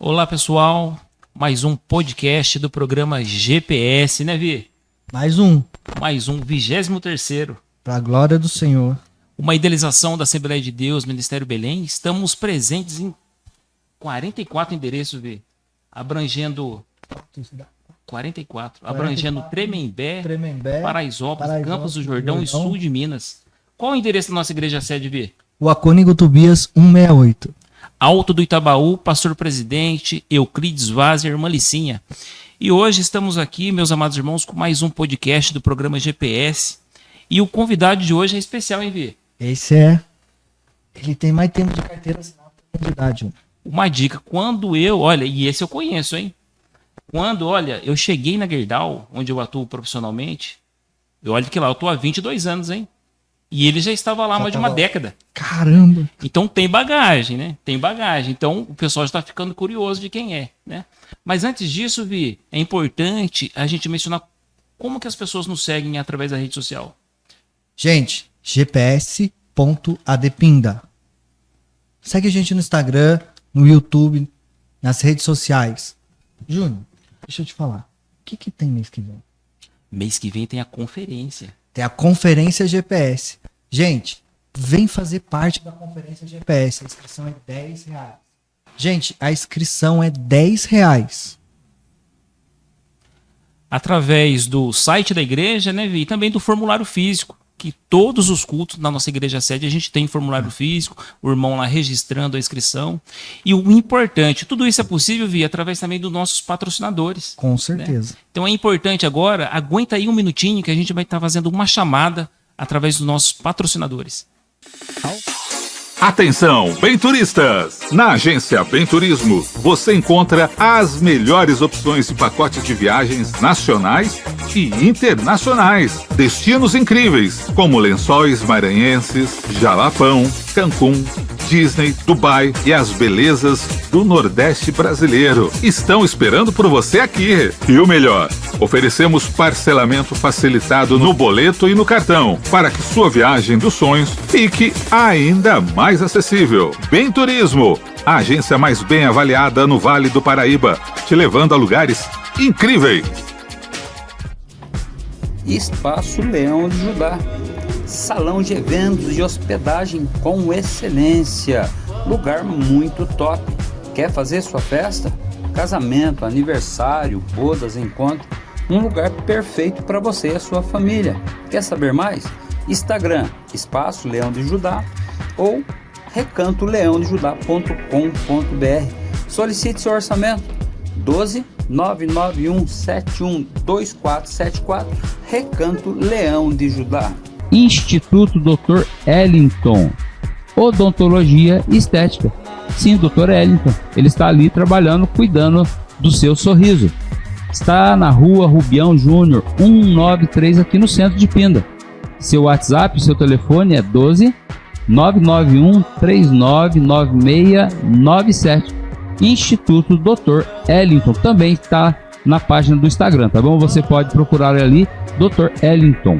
Olá, pessoal. Mais um podcast do programa GPS, né, Vi? Mais um. 23º. Para a glória do Senhor. Uma idealização da Assembleia de Deus, Ministério Belém. Estamos presentes em 44 endereços, Vi. Abrangendo 44. Abrangendo Tremembé, Paraisópolis, Campos do Jordão e Sul de Minas. Qual é o endereço da nossa igreja sede, Vi? O Acônigo Tobias 168. Alto do Itabaú, Pastor Presidente, Euclides Vaz e Irmã Licinha. E hoje estamos aqui, meus amados irmãos, com mais um podcast do programa GPS. E o convidado de hoje é especial, hein, Vi? Esse é. Ele tem mais tempo de carteira assinada que candidato. Uma dica, e esse eu conheço, hein? Eu cheguei na Gerdau, onde eu atuo profissionalmente, eu tô há 22 anos, hein? E ele já estava lá há mais de uma década. Caramba! Então tem bagagem, né? Tem bagagem. Então o pessoal já está ficando curioso de quem é, né? Mas antes disso, Vi, é importante a gente mencionar como que as pessoas nos seguem através da rede social. Gente, gps.adepinda. Segue a gente no Instagram, no YouTube, nas redes sociais. Júnior, deixa eu te falar. O que tem mês que vem? Mês que vem tem a conferência. Tem a conferência GPS. Gente, vem fazer parte da conferência GPS. A inscrição é R$10. Gente, a inscrição é R$10. Através do site da igreja, né, Vi? E também do formulário físico. Que todos os cultos na nossa igreja sede a gente tem formulário físico, o irmão lá registrando a inscrição. E o importante, tudo isso é possível, Vi, através também dos nossos patrocinadores. Com certeza. Né? Então é importante agora, aguenta aí um minutinho que a gente vai estar fazendo uma chamada através dos nossos patrocinadores. Atenção, bem turistas! Na agência Bem Turismo, você encontra as melhores opções de pacotes de viagens nacionais e internacionais. Destinos incríveis, como Lençóis Maranhenses, Jalapão, Cancún, Disney, Dubai e as belezas do Nordeste brasileiro. Estão esperando por você aqui. E o melhor, oferecemos parcelamento facilitado no boleto e no cartão, para que sua viagem dos sonhos fique ainda mais acessível. Bem Turismo, a agência mais bem avaliada no Vale do Paraíba, te levando a lugares incríveis. Espaço Leão de Judá, salão de eventos e hospedagem com excelência, lugar muito top. Quer fazer sua festa? Casamento, aniversário, bodas, encontro, um lugar perfeito para você e a sua família. Quer saber mais? Instagram, Espaço Leão de Judá ou recantoleãodejudá.com.br. Solicite seu orçamento 12 991 71 2474, Recanto Leão de Judá. Instituto Dr. Ellington, odontologia e estética. Sim, Dr. Ellington, ele está ali trabalhando, cuidando do seu sorriso. Está na rua Rubião Júnior 193 aqui no centro de Pinda. Seu WhatsApp, seu telefone é 12 991 399697. Instituto Dr. Ellington também está na página do Instagram, tá bom? Você pode procurar ali Dr. Ellington.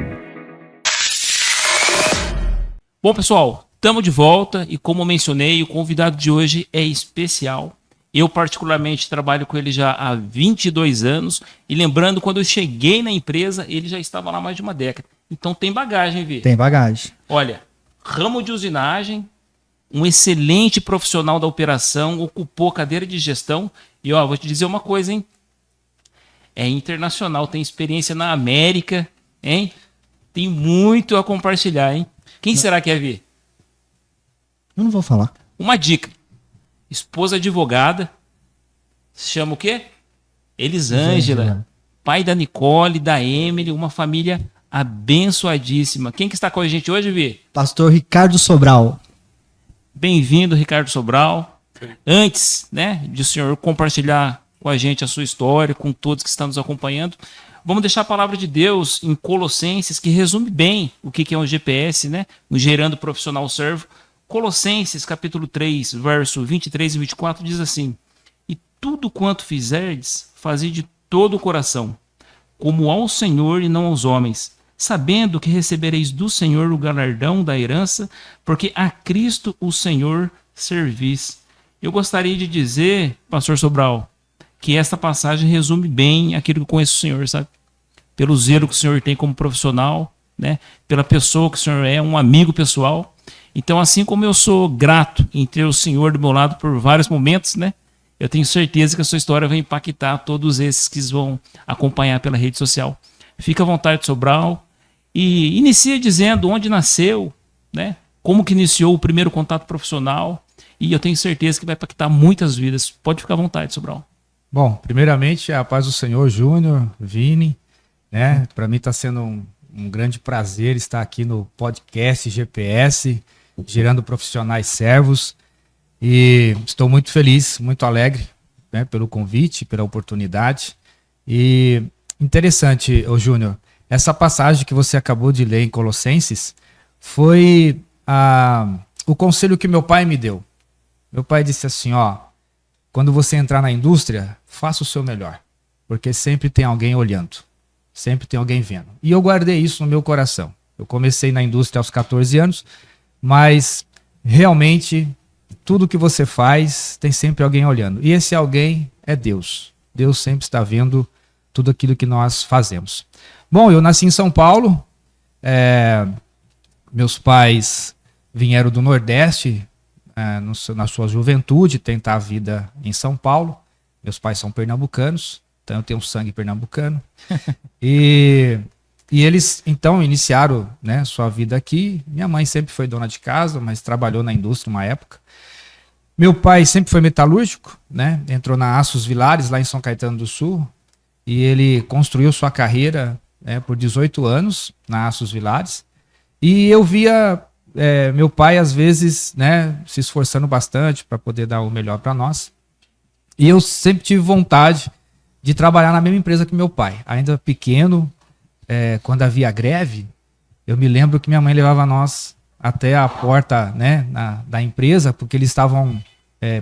Bom, pessoal, estamos de volta e como mencionei, o convidado de hoje é especial. Eu particularmente trabalho com ele já há 22 anos e lembrando, quando eu cheguei na empresa, ele já estava lá há mais de uma década. Então tem bagagem, Vi. Tem bagagem. Olha, ramo de usinagem, um excelente profissional da operação, ocupou cadeira de gestão e vou te dizer uma coisa, hein? É internacional, tem experiência na América, hein? Tem muito a compartilhar, hein? Quem será que é, Vi? Eu não vou falar. Uma dica. Esposa advogada, se chama o quê? Elisângela. Pai da Nicole, da Emily, uma família abençoadíssima. Quem que está com a gente hoje, Vi? Pastor Ricardo Sobral. Bem-vindo, Ricardo Sobral. Antes, né, de o senhor compartilhar com a gente a sua história, com todos que estão nos acompanhando, vamos deixar a palavra de Deus em Colossenses, que resume bem o que é um GPS, né? Um gerando profissional servo. Colossenses, capítulo 3, verso 23 e 24, diz assim: E tudo quanto fizerdes, fazei de todo o coração, como ao Senhor e não aos homens, sabendo que recebereis do Senhor o galardão da herança, porque a Cristo o Senhor servis. Eu gostaria de dizer, pastor Sobral, que esta passagem resume bem aquilo que eu conheço o senhor, sabe? Pelo zelo que o senhor tem como profissional, né? Pela pessoa que o senhor é, um amigo pessoal. Então, assim como eu sou grato em ter o senhor do meu lado por vários momentos, né? Eu tenho certeza que a sua história vai impactar todos esses que vão acompanhar pela rede social. Fica à vontade, Sobral, e inicia dizendo onde nasceu, né? Como que iniciou o primeiro contato profissional, e eu tenho certeza que vai impactar muitas vidas. Pode ficar à vontade, Sobral. Bom, primeiramente, a paz do Senhor, Júnior, Vini, né? Para mim está sendo um grande prazer estar aqui no podcast GPS, gerando profissionais servos, e estou muito feliz, muito alegre, né, pelo convite, pela oportunidade. E interessante, ô Júnior, essa passagem que você acabou de ler em Colossenses foi o conselho que meu pai me deu. Meu pai disse assim, ó, quando você entrar na indústria, faça o seu melhor, porque sempre tem alguém olhando, sempre tem alguém vendo. E eu guardei isso no meu coração. Eu comecei na indústria aos 14 anos, mas realmente tudo que você faz tem sempre alguém olhando. E esse alguém é Deus. Deus sempre está vendo tudo aquilo que nós fazemos. Bom, eu nasci em São Paulo. Meus pais vieram do Nordeste na sua juventude, tentar a vida em São Paulo. Meus pais são pernambucanos, então eu tenho sangue pernambucano. E eles, então, iniciaram, né, sua vida aqui. Minha mãe sempre foi dona de casa, mas trabalhou na indústria uma época. Meu pai sempre foi metalúrgico, né? Entrou na Aços Vilares, lá em São Caetano do Sul, e ele construiu sua carreira, por 18 anos na Aços Vilares. E eu via meu pai, às vezes, né, se esforçando bastante para poder dar o melhor para nós. E eu sempre tive vontade de trabalhar na mesma empresa que meu pai. Ainda pequeno, quando havia greve, eu me lembro que minha mãe levava nós até a porta, né, da empresa, porque eles estavam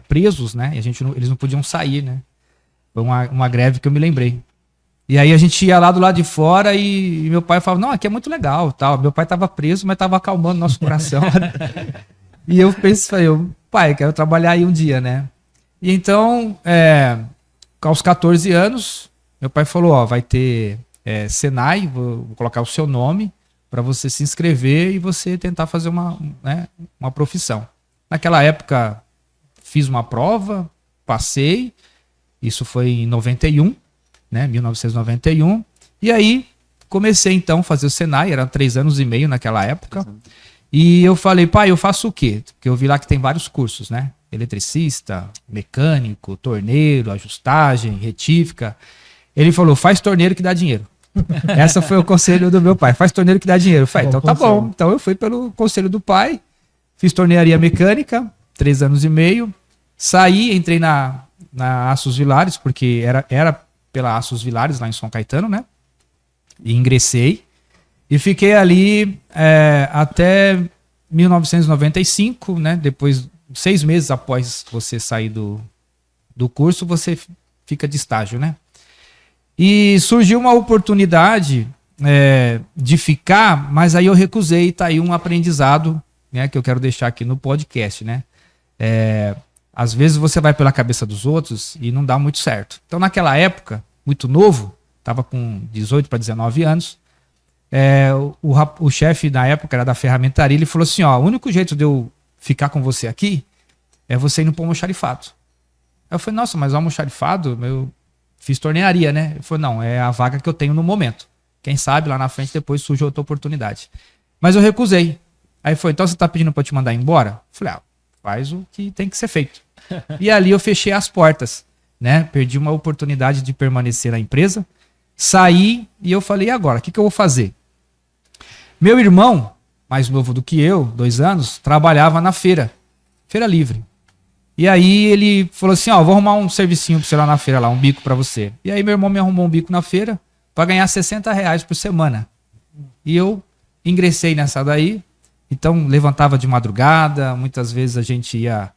presos, né, e eles não podiam sair, né. Foi uma greve que eu me lembrei. E aí a gente ia lá do lado de fora e meu pai falava, não, aqui é muito legal, tal. Meu pai estava preso, mas estava acalmando nosso coração. E eu pensei, pai, quero trabalhar aí um dia, né. E então, aos 14 anos, meu pai falou, ó, vai ter Senai, vou colocar o seu nome para você se inscrever e você tentar fazer uma profissão. Naquela época, fiz uma prova, passei, isso foi em 91, né, 1991, e aí comecei então a fazer o Senai, eram 3 anos e meio naquela época, e eu falei, pai, eu faço o quê? Porque eu vi lá que tem vários cursos, né, eletricista, mecânico, torneiro, ajustagem, retífica. Ele falou, faz torneiro que dá dinheiro. Esse foi o conselho do meu pai, faz torneiro que dá dinheiro. Eu falei, então tá bom. Então eu fui pelo conselho do pai, fiz tornearia mecânica, 3 anos e meio, saí, entrei na Aços Vilares, porque era pela Aços Vilares, lá em São Caetano, né? E ingressei. E fiquei ali até 1995, né? Depois, 6 meses após você sair do curso, você fica de estágio, né? E surgiu uma oportunidade de ficar, mas aí eu recusei, tá aí um aprendizado, né, que eu quero deixar aqui no podcast, né? Às vezes você vai pela cabeça dos outros e não dá muito certo. Então naquela época, muito novo, estava com 18 para 19 anos, o chefe da época era da ferramentaria, ele falou assim, ó, o único jeito de eu ficar com você aqui é você indo para o almoxarifado. Eu falei, nossa, mas o almoxarifado, eu fiz tornearia, né? Ele falou, não, é a vaga que eu tenho no momento. Quem sabe lá na frente depois surge outra oportunidade. Mas eu recusei. Aí foi, então você tá pedindo para eu te mandar embora? Eu falei, faz o que tem que ser feito. E ali eu fechei as portas, né? Perdi uma oportunidade de permanecer na empresa. Saí e eu falei, e agora? O que eu vou fazer? Meu irmão, mais novo do que eu, 2 anos, trabalhava na feira livre. E aí ele falou assim, ó, vou arrumar um servicinho pra você lá na feira, lá, um bico pra você. E aí meu irmão me arrumou um bico na feira pra ganhar R$60 por semana. E eu ingressei nessa daí, então levantava de madrugada, muitas vezes a gente ia,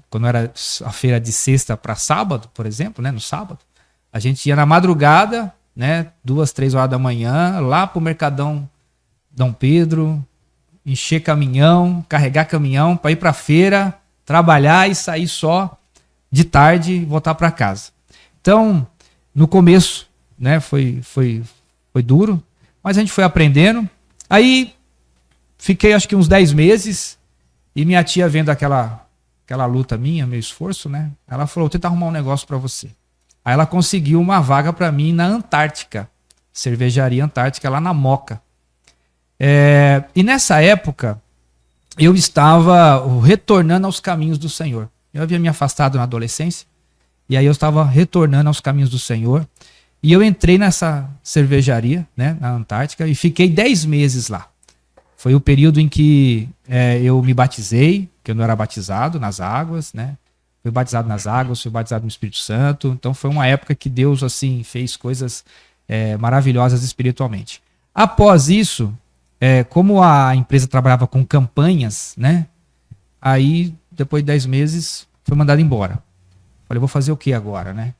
quando era a feira de sexta para sábado, por exemplo, né, no sábado, a gente ia na madrugada, né, 2, 3 horas da manhã, lá pro Mercadão Dom Pedro, encher caminhão, carregar caminhão para ir pra feira, trabalhar e sair só de tarde e voltar para casa. Então, no começo, né, foi duro, mas a gente foi aprendendo. Aí, fiquei acho que uns 10 meses e minha tia vendo aquela luta minha, meu esforço, né? Ela falou, tenta arrumar um negócio para você. Aí ela conseguiu uma vaga para mim na Antártica, cervejaria Antártica, lá na Moca. E nessa época, eu estava retornando aos caminhos do Senhor. Eu havia me afastado na adolescência, e aí eu estava retornando aos caminhos do Senhor. E eu entrei nessa cervejaria, né, na Antártica, e fiquei 10 meses lá. Foi o período em que eu me batizei, que eu não era batizado nas águas, né? Fui batizado nas águas, fui batizado no Espírito Santo. Então foi uma época que Deus assim fez coisas maravilhosas espiritualmente. Após isso, como a empresa trabalhava com campanhas, né? Aí, depois de 10 meses, fui mandado embora. Falei, vou fazer o que agora, né?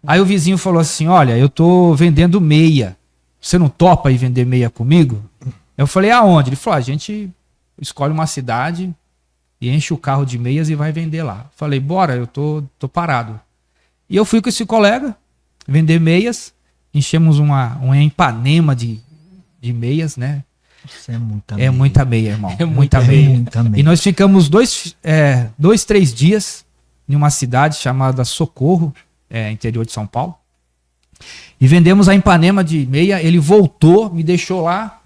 Aí o vizinho falou assim, olha, eu tô vendendo meia. Você não topa ir vender meia comigo? Eu falei, aonde? Ele falou, a gente escolhe uma cidade e enche o carro de meias e vai vender lá. Falei, bora, eu tô parado. E eu fui com esse colega vender meias, enchemos uma Ipanema de meias, né? Isso é muita meia. É muita meia, irmão. É muita meia. Muita meia. E nós ficamos 3 dias em uma cidade chamada Socorro, interior de São Paulo. E vendemos a Ipanema de meia. Ele voltou, me deixou lá,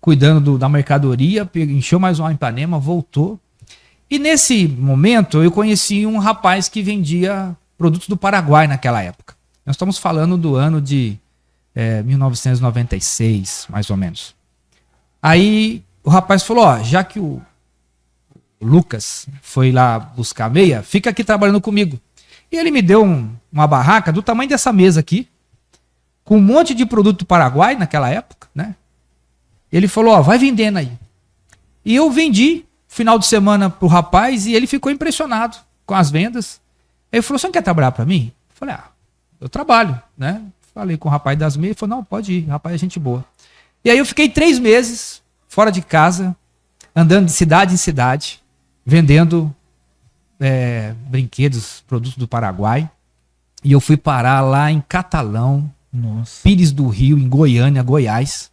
cuidando da mercadoria, encheu mais uma Ipanema, voltou. E nesse momento eu conheci um rapaz que vendia produtos do Paraguai naquela época. Nós estamos falando do ano de 1996, mais ou menos. Aí o rapaz falou, ó, já que o Lucas foi lá buscar meia, fica aqui trabalhando comigo. E ele me deu uma barraca do tamanho dessa mesa aqui, com um monte de produto do Paraguai naquela época, né? Ele falou, ó, vai vendendo aí. E eu vendi final de semana pro rapaz e ele ficou impressionado com as vendas. Ele falou, você não quer trabalhar para mim? Eu falei, eu trabalho, né? Falei com o rapaz das meias, ele falou, não, pode ir, rapaz é gente boa. E aí eu fiquei 3 meses fora de casa, andando de cidade em cidade, vendendo brinquedos, produtos do Paraguai. E eu fui parar lá em Catalão, Nossa. Pires do Rio, em Goiânia, Goiás.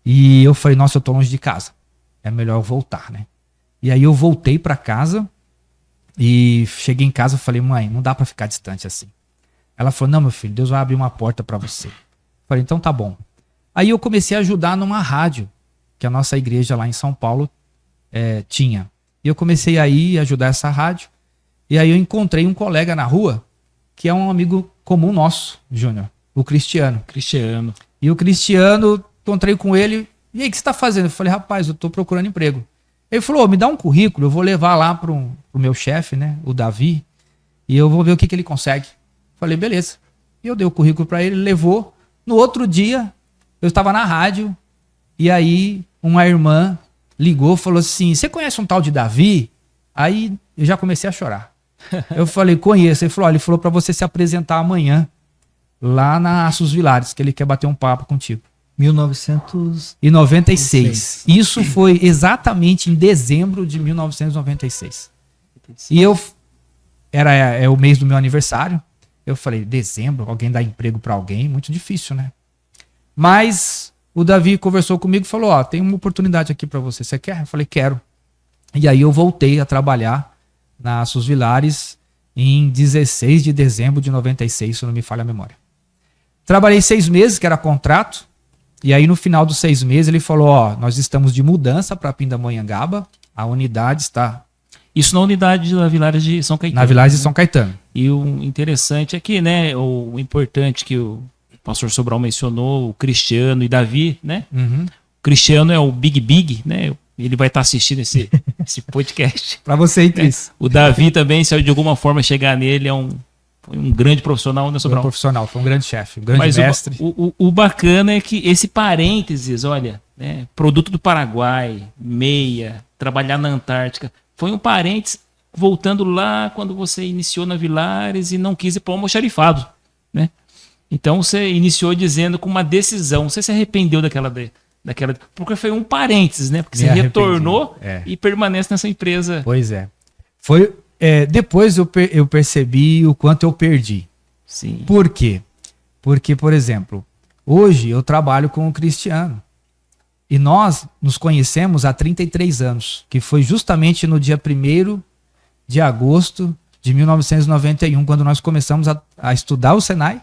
E eu falei, nossa, eu tô longe de casa. É melhor eu voltar, né? E aí eu voltei para casa e cheguei em casa e falei, mãe, não dá para ficar distante assim. Ela falou, não, meu filho, Deus vai abrir uma porta para você. Falei, então tá bom. Aí eu comecei a ajudar numa rádio que a nossa igreja lá em São Paulo tinha. E eu comecei a ir ajudar essa rádio. E aí eu encontrei um colega na rua, que é um amigo comum nosso, Júnior, o Cristiano. E o Cristiano, encontrei com ele, e aí, o que você está fazendo? Eu falei, rapaz, eu estou procurando emprego. Ele falou, me dá um currículo, eu vou levar lá pro meu chefe, né, o Davi, e eu vou ver o que ele consegue. Falei, beleza. E eu dei o currículo para ele, levou. No outro dia, eu estava na rádio, e aí uma irmã ligou, falou assim, você conhece um tal de Davi? Aí eu já comecei a chorar. Eu falei, conheço. Ele falou, olha, ele falou para você se apresentar amanhã, lá na Assos Vilares, que ele quer bater um papo contigo. 1996. Isso foi exatamente em dezembro de 1996. E é o mês do meu aniversário. Eu falei, dezembro, alguém dá emprego para alguém? Muito difícil, né? Mas o Davi conversou comigo e falou, ó, tem uma oportunidade aqui para você. Você quer? Eu falei, quero. E aí eu voltei a trabalhar na Assos Vilares em 16 de dezembro de 96, se não me falha a memória. Trabalhei 6 meses, que era contrato. E aí no final dos 6 meses ele falou, ó, nós estamos de mudança para Pindamonhangaba, a unidade está... Isso na unidade da Vilares de São Caetano. Na Vilares de São Caetano. E o interessante é que, né, o importante que o pastor Sobral mencionou, o Cristiano e Davi, né? Uhum. O Cristiano é o Big, né? Ele vai estar assistindo esse podcast. Para você, Idris. O Davi também, se eu de alguma forma chegar nele, foi um grande profissional, né, Sobral? Foi um profissional, foi um grande chefe, um grande Mas mestre. O bacana é que esse parênteses, olha, né, produto do Paraguai, meia, trabalhar na Antártica, foi um parênteses voltando lá quando você iniciou na Vilares e não quis ir para o almoxarifado, né? Então você iniciou dizendo com uma decisão, você se arrependeu daquela porque foi um parênteses, né? Porque você retornou e permanece nessa empresa. Pois é. Depois eu percebi o quanto eu perdi. Sim. Por quê? Porque, por exemplo, hoje eu trabalho com um Cristiano. E nós nos conhecemos há 33 anos, que foi justamente no dia 1º de agosto de 1991, quando nós começamos a estudar o Senai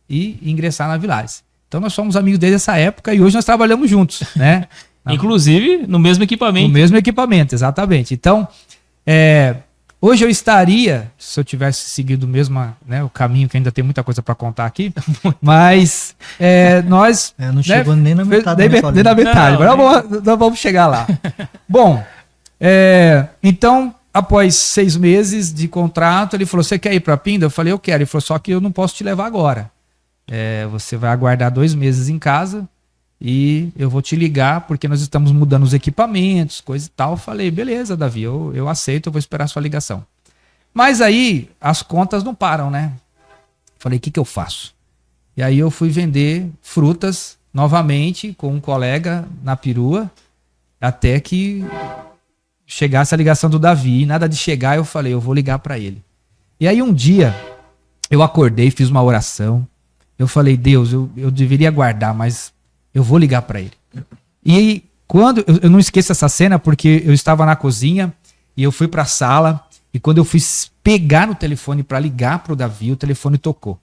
e ingressar na Vilares. Então nós somos amigos desde essa época e hoje nós trabalhamos juntos, né? Inclusive no mesmo equipamento. No mesmo equipamento, exatamente. Então, hoje eu estaria, se eu tivesse seguido o caminho, que ainda tem muita coisa para contar aqui, mas nós... não chegou nem na metade. Nem na metade, mas nós vamos chegar lá. Bom, então, após 6 meses de contrato, ele falou, você quer ir para Pinda? Eu falei, eu quero. Ele falou, só que eu não posso te levar agora. Você vai aguardar 2 meses em casa e eu vou te ligar porque nós estamos mudando os equipamentos, coisa e tal. Eu falei, beleza, Davi, eu aceito, eu vou esperar a sua ligação. Mas aí as contas não param, né? Falei, o que eu faço? E aí eu fui vender frutas novamente com um colega na perua até que chegasse a ligação do Davi. E nada de chegar, eu falei, eu vou ligar para ele. E aí um dia eu acordei, fiz uma oração. Eu falei, Deus, eu deveria guardar, mas eu vou ligar para ele. E quando eu não esqueço essa cena, porque eu estava na cozinha e eu fui para a sala e quando eu fui pegar no telefone para ligar para o Davi, o telefone tocou.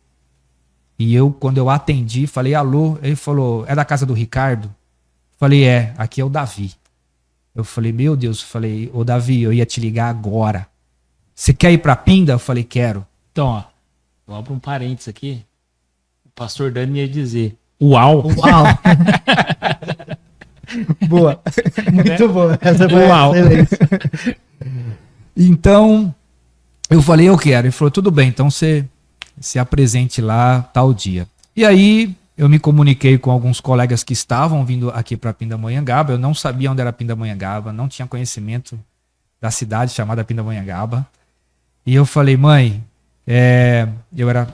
E quando eu atendi, falei, alô, ele falou, é da casa do Ricardo? Falei, aqui é o Davi. Eu falei, meu Deus, falei, ô Davi, eu ia te ligar agora. Você quer ir para Pinda? Eu falei, quero. Então, ó, vou abrir um parênteses aqui. O pastor Dani ia dizer, uau. Uau. Boa. Muito boa. Essa foi Uau. excelente. Então, eu falei, eu quero. Ele falou, tudo bem, então você se apresente lá tal dia. E aí, eu me comuniquei com alguns colegas que estavam vindo aqui para Pindamonhangaba. Eu não sabia onde era Pindamonhangaba, não tinha conhecimento da cidade chamada Pindamonhangaba. E eu falei, mãe, eu era,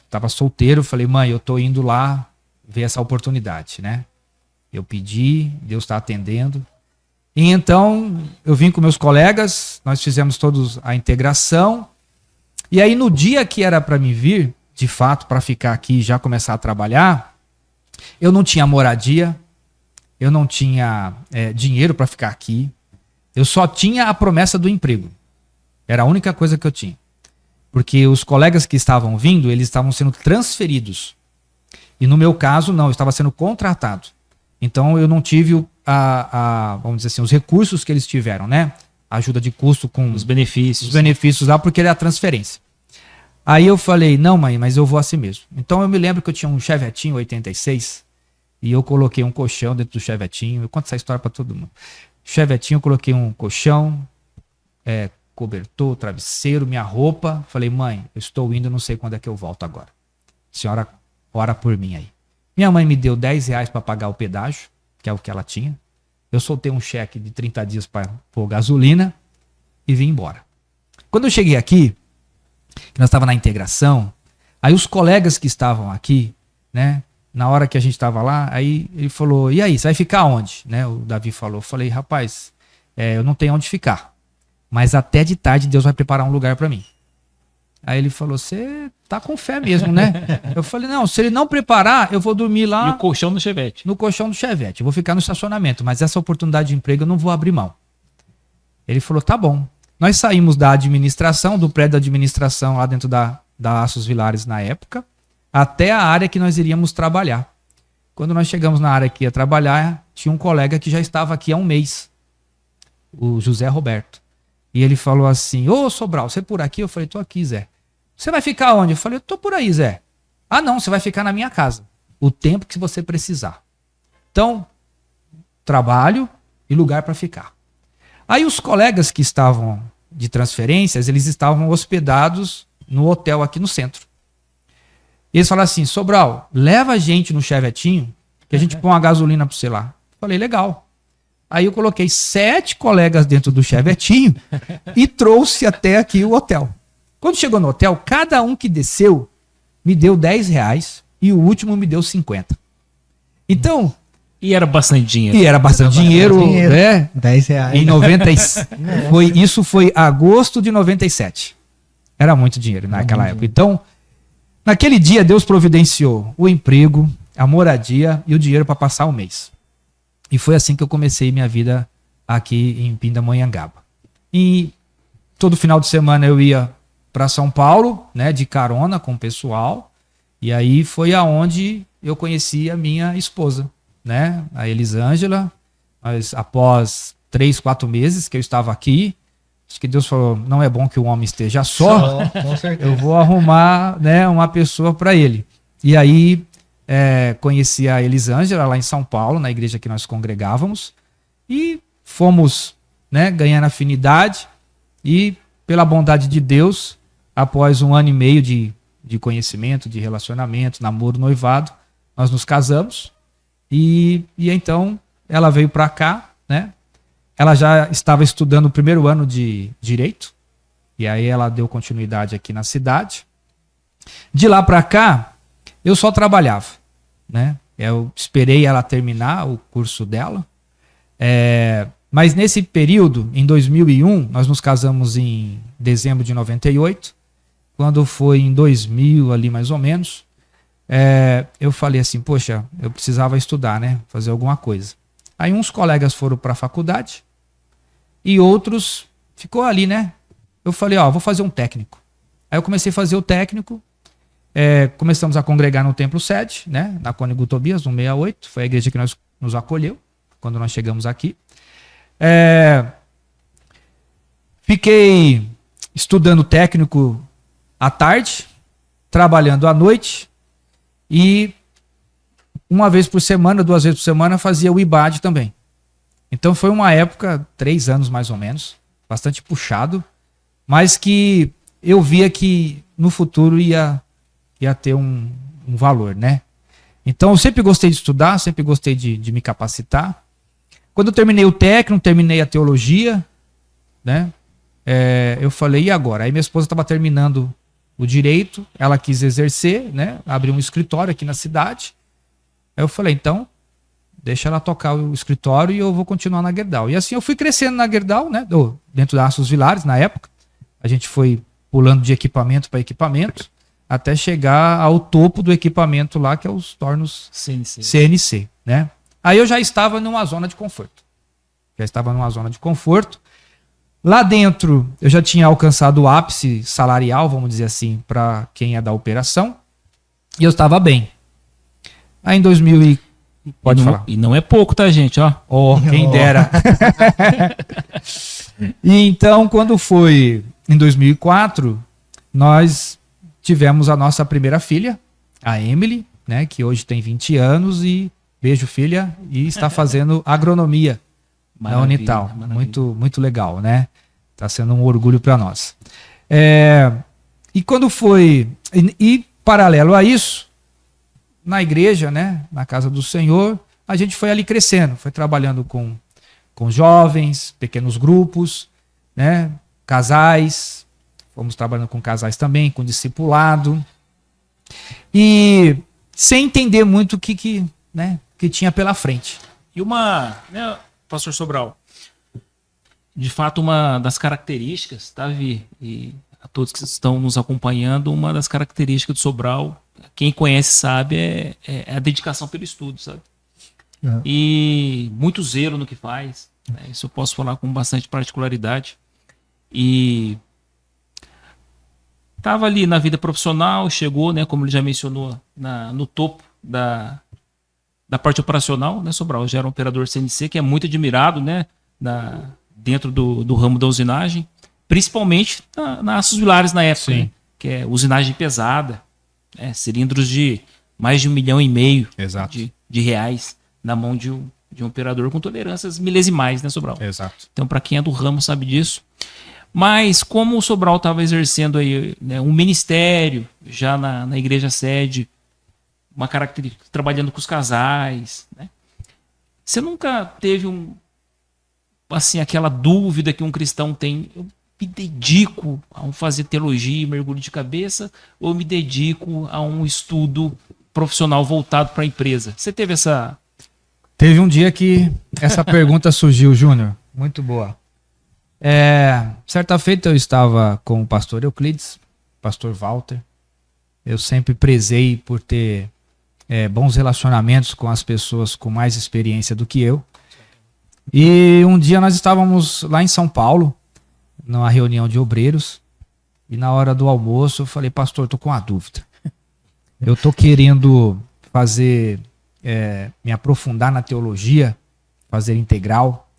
tava solteiro, falei, mãe, eu tô indo lá ver essa oportunidade, né? Eu pedi, Deus está atendendo. E então, eu vim com meus colegas, nós fizemos todos a integração. E aí, no dia que era para me vir, de fato, para ficar aqui e já começar a trabalhar, eu não tinha moradia, eu não tinha dinheiro para ficar aqui, eu só tinha a promessa do emprego. Era a única coisa que eu tinha. Porque os colegas que estavam vindo, eles estavam sendo transferidos. E no meu caso, não, eu estava sendo contratado. Então eu não tive vamos dizer assim, os recursos que eles tiveram, né? A ajuda de custo com os benefícios. Os benefícios lá, porque era a transferência. Aí eu falei, não, mãe, mas eu vou assim mesmo. Então eu me lembro que eu tinha um Chevetinho 86 e eu coloquei um colchão dentro do Chevetinho. Eu conto essa história para todo mundo. Chevetinho, eu coloquei um colchão, cobertor, travesseiro, minha roupa. Falei, mãe, eu estou indo, não sei quando é que eu volto agora. Senhora, ora por mim aí. Minha mãe me deu R$10 para pagar o pedágio, que é o que ela tinha. Eu soltei um cheque de 30 dias para pôr gasolina e vim embora. Quando eu cheguei aqui, que nós estávamos na integração, aí os colegas que estavam aqui, né, na hora que a gente estava lá, aí ele falou, e aí, você vai ficar onde? Né, o Davi falou, eu falei, rapaz, eu não tenho onde ficar, mas até de tarde Deus vai preparar um lugar para mim. Aí ele falou, você tá com fé mesmo, né? Eu falei, não, se ele não preparar, eu vou dormir lá... E o colchão do Chevette. No colchão do Chevette, eu vou ficar no estacionamento, mas essa oportunidade de emprego eu não vou abrir mão. Ele falou, tá bom. Nós saímos da administração, do prédio da administração lá dentro da Aços Vilares na época, até a área que nós iríamos trabalhar. Quando nós chegamos na área que ia trabalhar, tinha um colega que já estava aqui há um mês, o José Roberto. E ele falou assim, ô Sobral, você por aqui? Eu falei, tô aqui, Zé. Você vai ficar onde? Eu falei, eu tô por aí, Zé. Ah, não, você vai ficar na minha casa. O tempo que você precisar. Então, trabalho e lugar para ficar. Aí os colegas que estavam de transferências, eles estavam hospedados no hotel aqui no centro. E eles falaram assim, Sobral, leva a gente no Chevetinho, que a gente põe uma gasolina para você lá. Eu falei, legal. Aí eu coloquei 7 colegas dentro do Chevetinho e trouxe até aqui o hotel. Quando chegou no hotel, cada um que desceu me deu R$10 e o último me deu 50. Então, E era bastante dinheiro. E era bastante dinheiro, né? R$10. Em 90, isso foi agosto de 97. Era muito dinheiro naquela época. Então, naquele dia, Deus providenciou o emprego, a moradia e o dinheiro para passar o mês. E foi assim que eu comecei minha vida aqui em Pindamonhangaba. E todo final de semana eu ia para São Paulo, né, de carona com o pessoal. E aí foi aonde eu conheci a minha esposa, né, a Elisângela. Mas após 3, 4 meses que eu estava aqui, acho que Deus falou, não é bom que o homem esteja só, Com certeza. eu vou arrumar, né, uma pessoa para ele. E aí conheci a Elisângela lá em São Paulo, na igreja que nós congregávamos, e fomos, né, ganhando afinidade, e pela bondade de Deus, após 1 ano e meio de conhecimento, de relacionamento, namoro, noivado, nós nos casamos, e então ela veio para cá, né? Ela já estava estudando o primeiro ano de Direito, e aí ela deu continuidade aqui na cidade. De lá para cá, eu só trabalhava, né? Eu esperei ela terminar o curso dela, mas nesse período, em 2001, nós nos casamos em dezembro de 98, quando foi em 2000 ali mais ou menos, eu falei assim, poxa, eu precisava estudar, né? Fazer alguma coisa. Aí uns colegas foram para a faculdade e outros ficou ali, né? Eu falei, ó, vou fazer um técnico. Aí eu comecei a fazer o técnico, começamos a congregar no Templo Sede, né? Na Cônigo Tobias, no 68, foi a igreja que nos acolheu quando nós chegamos aqui. Fiquei estudando técnico à tarde, trabalhando à noite e uma vez por semana, 2 vezes por semana fazia o IBAD também. Então foi uma época, 3 anos mais ou menos, bastante puxado, mas que eu via que no futuro ia ter um valor, né? Então eu sempre gostei de estudar, sempre gostei de me capacitar. Quando eu terminei o técnico, terminei a teologia, né? Eu falei, e agora? Aí minha esposa estava terminando o direito, ela quis exercer, né? Abrir um escritório aqui na cidade. Aí eu falei, então, deixa ela tocar o escritório e eu vou continuar na Gerdau. E assim eu fui crescendo na Gerdau, né? Dentro da Aços Vilares, na época. A gente foi pulando de equipamento para equipamento, até chegar ao topo do equipamento lá, que é os tornos CNC, né? Aí eu já estava numa zona de conforto. Lá dentro, eu já tinha alcançado o ápice salarial, vamos dizer assim, para quem é da operação. E eu estava bem. Aí em 2000 Pode falar. E não é pouco, tá, gente? Ó. Quem dera. E então, quando foi em 2004, nós tivemos a nossa primeira filha, a Emily, né, que hoje tem 20 anos e, beijo filha, e está fazendo agronomia na Unital. Muito, muito legal, né? Está sendo um orgulho para nós. E quando foi... E paralelo a isso, na igreja, né, na casa do Senhor, a gente foi ali crescendo, foi trabalhando com jovens, pequenos grupos, né, casais, fomos trabalhando com casais também, com discipulado, e sem entender muito o que tinha pela frente. E né, pastor Sobral, de fato uma das características, tá, Vi? E a todos que estão nos acompanhando, uma das características do Sobral, quem conhece sabe, é a dedicação pelo estudo, sabe? Uhum. E muito zelo no que faz, né? Isso eu posso falar com bastante particularidade. E estava ali na vida profissional, chegou, né, como ele já mencionou, no topo da parte operacional, né, Sobral? Já era um operador CNC, que é muito admirado, né, dentro do ramo da usinagem, principalmente na Aços Vilares na época, né, que é usinagem pesada, cilindros de mais de 1,5 milhão de reais na mão de um operador com tolerâncias milesimais, né, Sobral? Exato. Então, para quem é do ramo sabe disso. Mas como o Sobral estava exercendo aí, né, um ministério já na igreja sede, uma característica, trabalhando com os casais, né? Você nunca teve aquela dúvida que um cristão tem? Eu me dedico a fazer teologia, mergulho de cabeça, ou me dedico a um estudo profissional voltado para a empresa? Você teve essa Teve um dia que essa pergunta surgiu, Júnior. Muito boa. Certa feita eu estava com o pastor Euclides, pastor Walter. Eu sempre prezei por ter bons relacionamentos com as pessoas com mais experiência do que eu. E um dia nós estávamos lá em São Paulo, numa reunião de obreiros, e na hora do almoço eu falei, pastor, estou com uma dúvida. Eu estou querendo me aprofundar na teologia, fazer integral,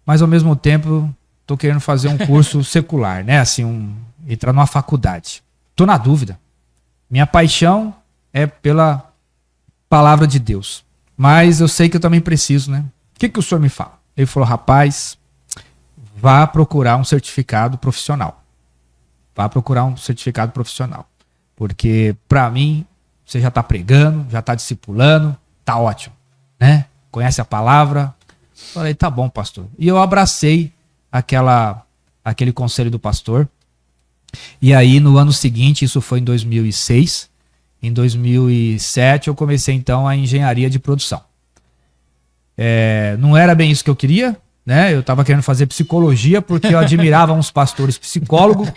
mas ao mesmo tempo estou querendo fazer um curso secular, né? Assim, entrar numa faculdade. Estou na dúvida. Minha paixão é pela palavra de Deus, mas eu sei que eu também preciso, né? O que o senhor me fala? Ele falou, rapaz, vá procurar um certificado profissional. Vá procurar um certificado profissional. Porque, para mim, você já está pregando, já está discipulando, tá ótimo, né? Conhece a palavra. Falei, tá bom, pastor. E eu abracei aquele conselho do pastor. E aí, no ano seguinte, isso foi em 2006, em 2007, eu comecei, então, a engenharia de produção. Não era bem isso que eu queria, né? Eu estava querendo fazer psicologia porque eu admirava uns pastores psicólogos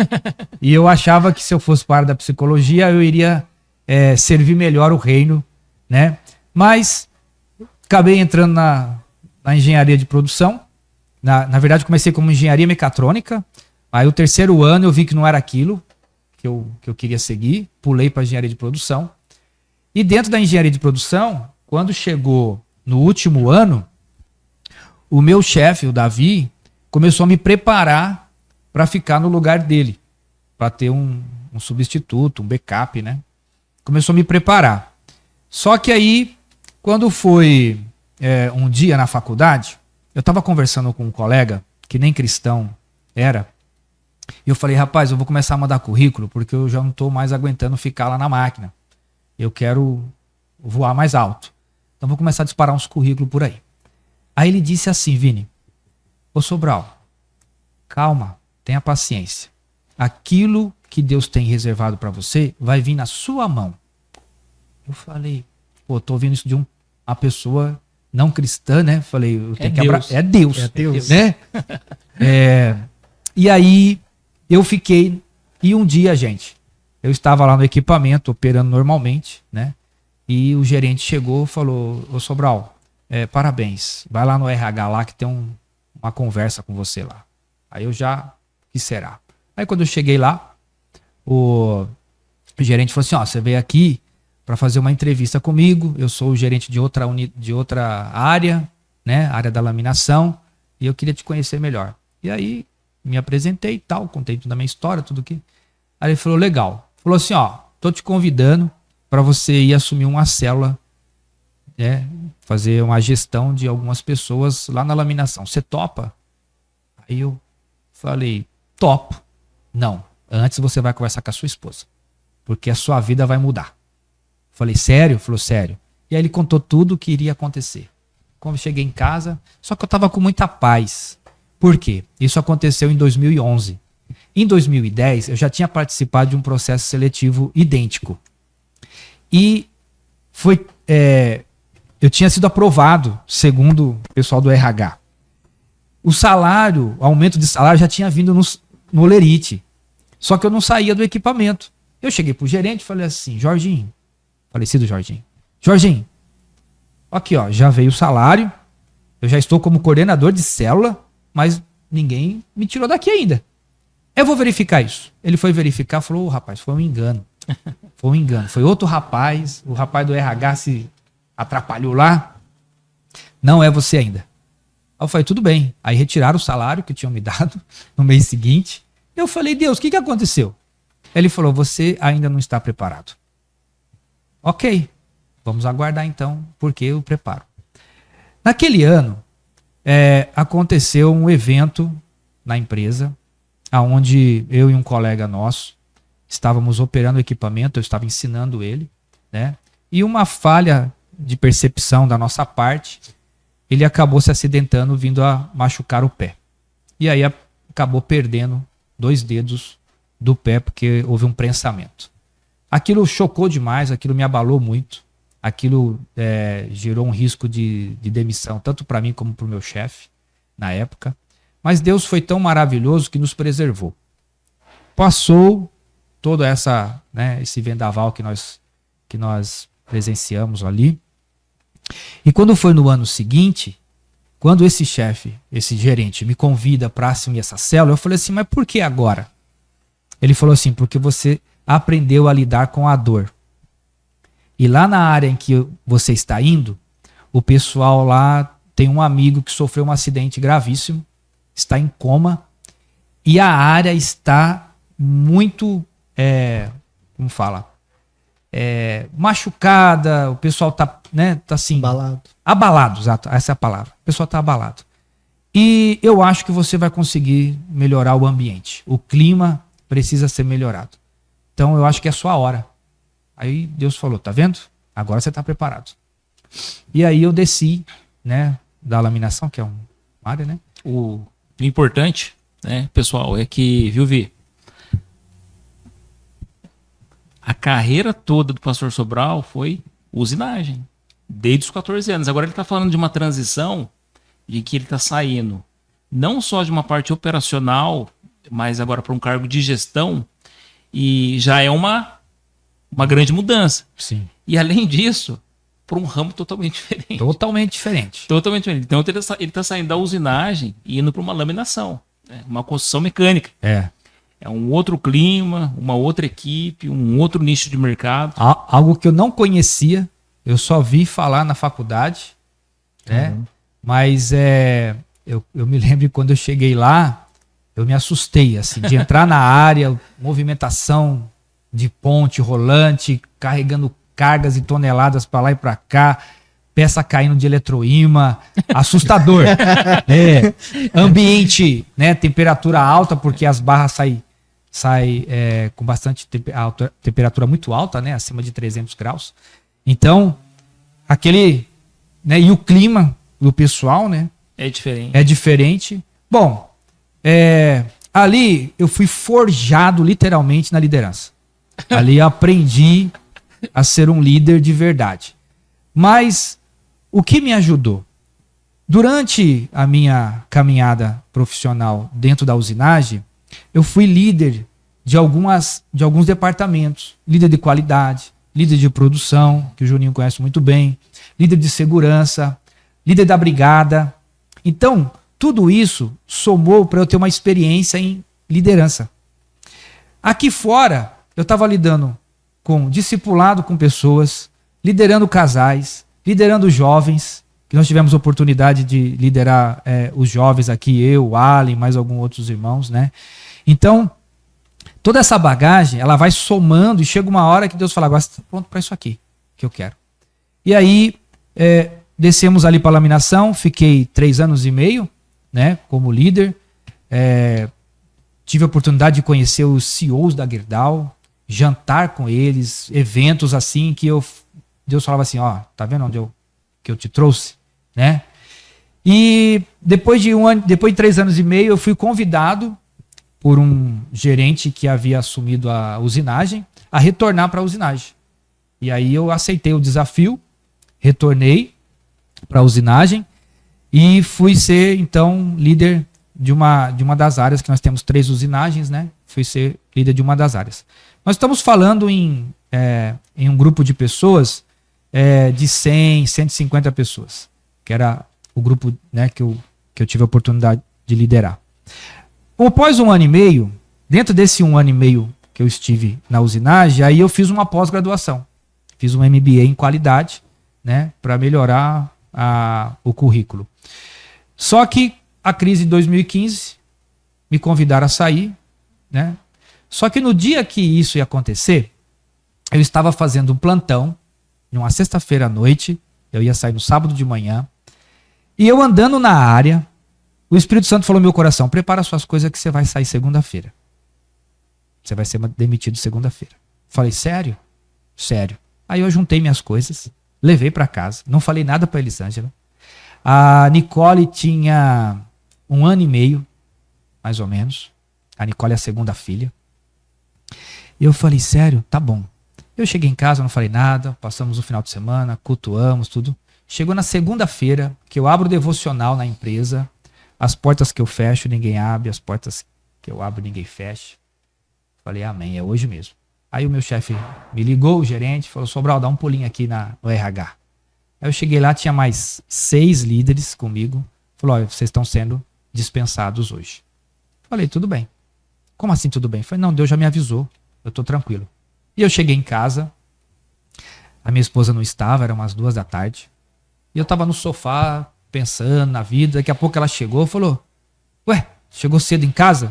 e eu achava que se eu fosse para a área da psicologia eu iria servir melhor o reino, né? Mas acabei entrando na engenharia de produção. Na verdade, comecei como engenharia mecatrônica. Aí o terceiro ano eu vi que não era aquilo que eu queria seguir, pulei para engenharia de produção. E dentro da engenharia de produção, quando chegou no último ano, o meu chefe, o Davi, começou a me preparar para ficar no lugar dele, para ter um substituto, um backup, né? Começou a me preparar. Só que aí, quando foi um dia na faculdade, eu estava conversando com um colega, que nem cristão era, e eu falei, rapaz, eu vou começar a mandar currículo, porque eu já não estou mais aguentando ficar lá na máquina. Eu quero voar mais alto. Então vou começar a disparar uns currículos por aí. Aí ele disse assim, Vini, ô Sobral, calma, tenha paciência. Aquilo que Deus tem reservado para você vai vir na sua mão. Eu falei, pô, tô ouvindo isso de uma pessoa não cristã, né? Falei, eu tenho que abraçar. É Deus. É Deus. Né? E aí eu fiquei, e um dia, gente, eu estava lá no equipamento, operando normalmente, né? E o gerente chegou e falou, ô Sobral, parabéns, vai lá no RH lá que tem uma conversa com você lá. Aí eu já, o que será? Aí quando eu cheguei lá, o gerente falou assim, ó, você veio aqui para fazer uma entrevista comigo, eu sou o gerente de outra área, né, área da laminação, e eu queria te conhecer melhor. E aí me apresentei e tal, contei toda a minha história, tudo que... Aí ele falou, legal. Falou assim, ó, tô te convidando para você ir assumir uma célula, né, fazer uma gestão de algumas pessoas lá na laminação. Você topa? Aí eu falei, topo. Não, antes você vai conversar com a sua esposa, porque a sua vida vai mudar. Falei, sério? Falou, sério. E aí ele contou tudo o que iria acontecer. Quando eu cheguei em casa, só que eu estava com muita paz. Por quê? Isso aconteceu em 2011. Em 2010, eu já tinha participado de um processo seletivo idêntico. E eu tinha sido aprovado, segundo o pessoal do RH. O aumento de salário já tinha vindo no Olerite. Só que eu não saía do equipamento. Eu cheguei pro gerente e falei assim, Jorginho, falecido Jorginho, aqui ó, já veio o salário, eu já estou como coordenador de célula, mas ninguém me tirou daqui ainda. Eu vou verificar isso. Ele foi verificar, falou, rapaz, foi um engano. Foi um engano. Foi outro rapaz, o rapaz do RH se atrapalhou lá. Não é você ainda. Aí eu falei, tudo bem. Aí retiraram o salário que tinham me dado no mês seguinte. Eu falei, Deus, o que aconteceu? Ele falou, você ainda não está preparado. Ok, vamos aguardar então, porque eu preparo. Naquele ano, aconteceu um evento na empresa, onde eu e um colega nosso estávamos operando o equipamento, eu estava ensinando ele, né? E uma falha de percepção da nossa parte, ele acabou se acidentando, vindo a machucar o pé. E aí acabou perdendo 2 dedos do pé, porque houve um prensamento. Aquilo chocou demais, aquilo me abalou muito. Aquilo gerou um risco de demissão, tanto para mim como para o meu chefe, na época. Mas Deus foi tão maravilhoso que nos preservou. Passou todo esse vendaval que nós presenciamos ali. E quando foi no ano seguinte, quando esse chefe, esse gerente, me convida para assumir essa célula, eu falei assim, mas por que agora? Ele falou assim, porque você aprendeu a lidar com a dor. E lá na área em que você está indo, o pessoal lá tem um amigo que sofreu um acidente gravíssimo, está em coma, e a área está muito, como fala, machucada, o pessoal tá assim... Abalado, exato, essa é a palavra. O pessoal tá abalado. E eu acho que você vai conseguir melhorar o ambiente. O clima precisa ser melhorado. Então eu acho que é a sua hora. Aí Deus falou, tá vendo? Agora você tá preparado. E aí eu desci, da laminação, que é uma área, né? O importante, pessoal, é que, viu, Vi? A carreira toda do pastor Sobral foi usinagem. Desde os 14 anos. Agora ele está falando de uma transição de que ele está saindo não só de uma parte operacional, mas agora para um cargo de gestão, e já é uma grande mudança. Sim. E além disso, para um ramo totalmente diferente. Totalmente diferente. Totalmente diferente. Então ele está saindo da usinagem e indo para uma laminação, uma construção mecânica. É um outro clima, uma outra equipe, um outro nicho de mercado. Algo que eu não conhecia, eu só vi falar na faculdade, né? Mas eu me lembro que quando eu cheguei lá, eu me assustei, assim, de entrar na área, movimentação de ponte rolante, carregando cargas e toneladas para lá e para cá, peça caindo de eletroímã, assustador. Ambiente, temperatura alta, porque as barras saem com bastante temperatura muito alta, acima de 300 graus. Então, e o clima do pessoal, é diferente. É diferente. Bom, ali eu fui forjado literalmente na liderança. Ali eu aprendi a ser um líder de verdade. Mas o que me ajudou? Durante a minha caminhada profissional dentro da usinagem, eu fui líder de alguns departamentos. Líder de qualidade, líder de produção, que o Juninho conhece muito bem, líder de segurança, líder da brigada. Então, tudo isso somou para eu ter uma experiência em liderança. Aqui fora, eu estava lidando com discipulado com pessoas, liderando casais, liderando jovens, que nós tivemos oportunidade de liderar os jovens aqui, eu, o Allen, mais alguns outros irmãos, Então, toda essa bagagem, ela vai somando e chega uma hora que Deus fala, agora você está pronto para isso aqui, que eu quero. E aí, descemos ali para a laminação, fiquei 3 anos e meio, como líder. Tive a oportunidade de conhecer os CEOs da Gerdau, jantar com eles, eventos assim que Deus falava assim, tá vendo onde que eu te trouxe, E depois de 3 anos e meio, eu fui convidado por um gerente que havia assumido a usinagem a retornar para a usinagem. E aí eu aceitei o desafio, retornei para a usinagem e fui ser, então, líder de uma das áreas, que nós temos 3 usinagens, Fui ser líder de uma das áreas. Nós estamos falando em um grupo de pessoas de 100, 150 pessoas, que era o grupo que eu tive a oportunidade de liderar. Após 1 ano e meio, dentro desse 1 ano e meio que eu estive na usinagem, aí eu fiz uma pós-graduação. Fiz um MBA em qualidade, para melhorar o currículo. Só que a crise de 2015 me convidaram a sair, Só que no dia que isso ia acontecer, eu estava fazendo um plantão, numa sexta-feira à noite, eu ia sair no sábado de manhã, e eu andando na área, o Espírito Santo falou no meu coração, prepara suas coisas que você vai sair segunda-feira. Você vai ser demitido segunda-feira. Falei, sério? Sério. Aí eu juntei minhas coisas, levei para casa, não falei nada para Elisângela. A Nicole tinha 1 ano e meio, mais ou menos. A Nicole é a segunda filha. E eu falei, sério? Tá bom. Eu cheguei em casa, não falei nada, passamos o final de semana, cultuamos, tudo. Chegou na segunda-feira, que eu abro o devocional na empresa, as portas que eu fecho, ninguém abre, as portas que eu abro, ninguém fecha. Falei, amém, é hoje mesmo. Aí o meu chefe me ligou, o gerente, falou, Sobral, dá um pulinho aqui no RH. Aí eu cheguei lá, tinha mais 6 líderes comigo. Falou, olha, vocês estão sendo dispensados hoje. Falei, tudo bem. Como assim tudo bem? Falei, não, Deus já me avisou, eu tô tranquilo. E eu cheguei em casa, a minha esposa não estava, eram umas 2 da tarde. E eu tava no sofá, pensando na vida. Daqui a pouco ela chegou e falou, ué, chegou cedo em casa?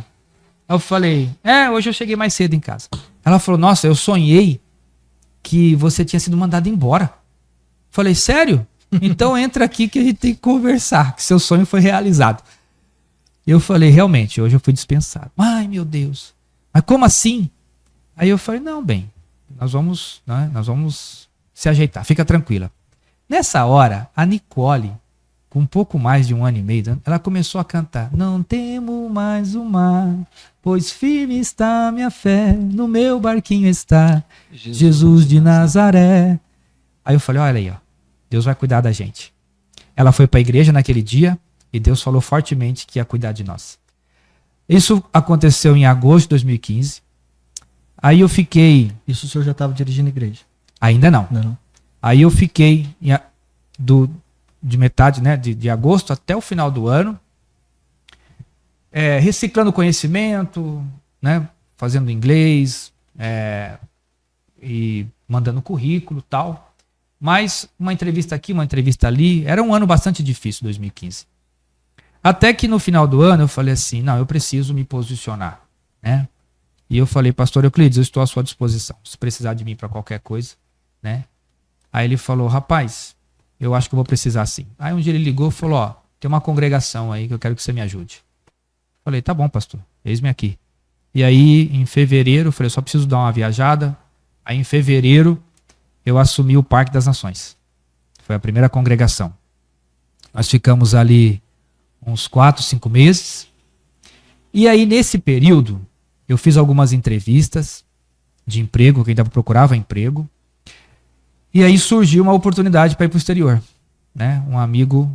Aí eu falei, hoje eu cheguei mais cedo em casa. Ela falou, nossa, eu sonhei que você tinha sido mandado embora. Falei, sério? Então entra aqui que a gente tem que conversar, que seu sonho foi realizado. Eu falei, realmente, hoje eu fui dispensado. Ai, meu Deus. Mas como assim? Aí eu falei, não, bem, nós vamos se ajeitar, fica tranquila. Nessa hora, a Nicole, com um pouco mais de 1 ano e meio, ela começou a cantar. Não temo mais o mar, pois firme está minha fé, no meu barquinho está Jesus de Nazaré. Aí eu falei, olha aí, ó, Deus vai cuidar da gente. Ela foi para a igreja naquele dia e Deus falou fortemente que ia cuidar de nós. Isso aconteceu em agosto de 2015. Aí eu fiquei... Isso o senhor já estava dirigindo a igreja? Ainda não. Não. Aí eu fiquei de metade, né, de agosto até o final do ano, reciclando conhecimento, né, fazendo inglês, e mandando currículo e tal. Mas uma entrevista aqui, uma entrevista ali. Era um ano bastante difícil, 2015. Até que no final do ano eu falei assim, não, eu preciso me posicionar, né? E eu falei, pastor Euclides, eu estou à sua disposição, se precisar de mim para qualquer coisa, né? Aí ele falou, rapaz, eu acho que eu vou precisar sim. Aí um dia ele ligou e falou, ó, tem uma congregação aí que eu quero que você me ajude. Falei, tá bom, pastor, eis-me aqui. E aí, em fevereiro, eu falei, só preciso dar uma viajada. Aí em fevereiro, eu assumi o Parque das Nações. Foi a primeira congregação. Nós ficamos ali uns 4, 5 meses. E aí, nesse período, eu fiz algumas entrevistas de emprego, quem procurava emprego. E aí surgiu uma oportunidade para ir para o exterior, né? Um amigo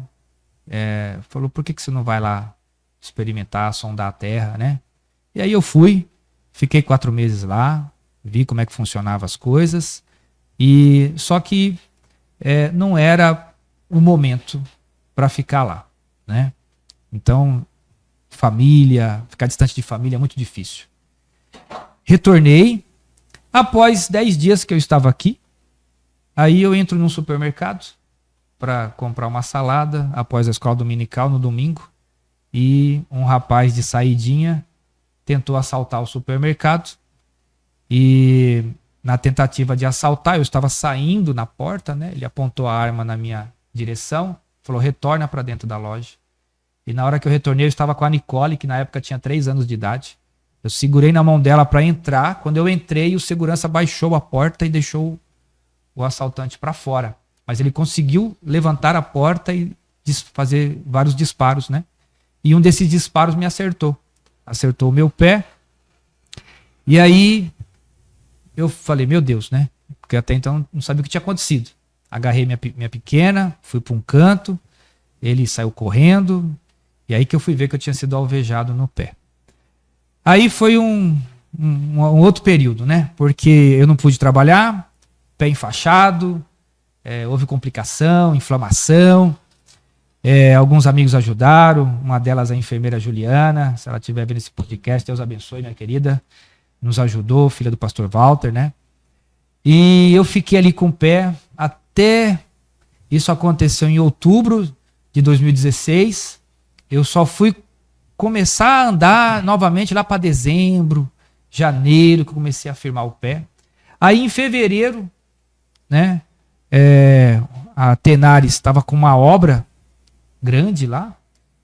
falou, por que você não vai lá experimentar, sondar a terra, né? E aí eu fui, fiquei 4 meses lá, vi como é que funcionavam as coisas, e só que não era o momento para ficar lá, né? Então, família, ficar distante de família é muito difícil. Retornei, após 10 dias que eu estava aqui, aí eu entro num supermercado para comprar uma salada após a escola dominical no domingo, e um rapaz de saidinha tentou assaltar o supermercado, e na tentativa de assaltar, eu estava saindo na porta, né? Ele apontou a arma na minha direção, falou, retorna para dentro da loja. E na hora que eu retornei, eu estava com a Nicole, que na época tinha 3 anos de idade. Eu segurei na mão dela para entrar. Quando eu entrei, o segurança baixou a porta e deixou o assaltante para fora. Mas ele conseguiu levantar a porta e fazer vários disparos, né? E um desses disparos me acertou. Acertou o meu pé. E aí eu falei, meu Deus, né? Porque até então não sabia o que tinha acontecido. Agarrei minha pequena, fui para um canto, ele saiu correndo, e aí que eu fui ver que eu tinha sido alvejado no pé. Aí foi um outro período, né? Porque eu não pude trabalhar, pé enfaixado, houve complicação, inflamação. Alguns amigos ajudaram, uma delas a enfermeira Juliana, se ela estiver vendo esse podcast, Deus abençoe, minha querida, nos ajudou, filha do pastor Walter, né? E eu fiquei ali com o pé até isso aconteceu em outubro de 2016. Eu só fui começar a andar novamente lá para dezembro, janeiro, que eu comecei a firmar o pé. Aí em fevereiro, né, a Tenares estava com uma obra grande lá,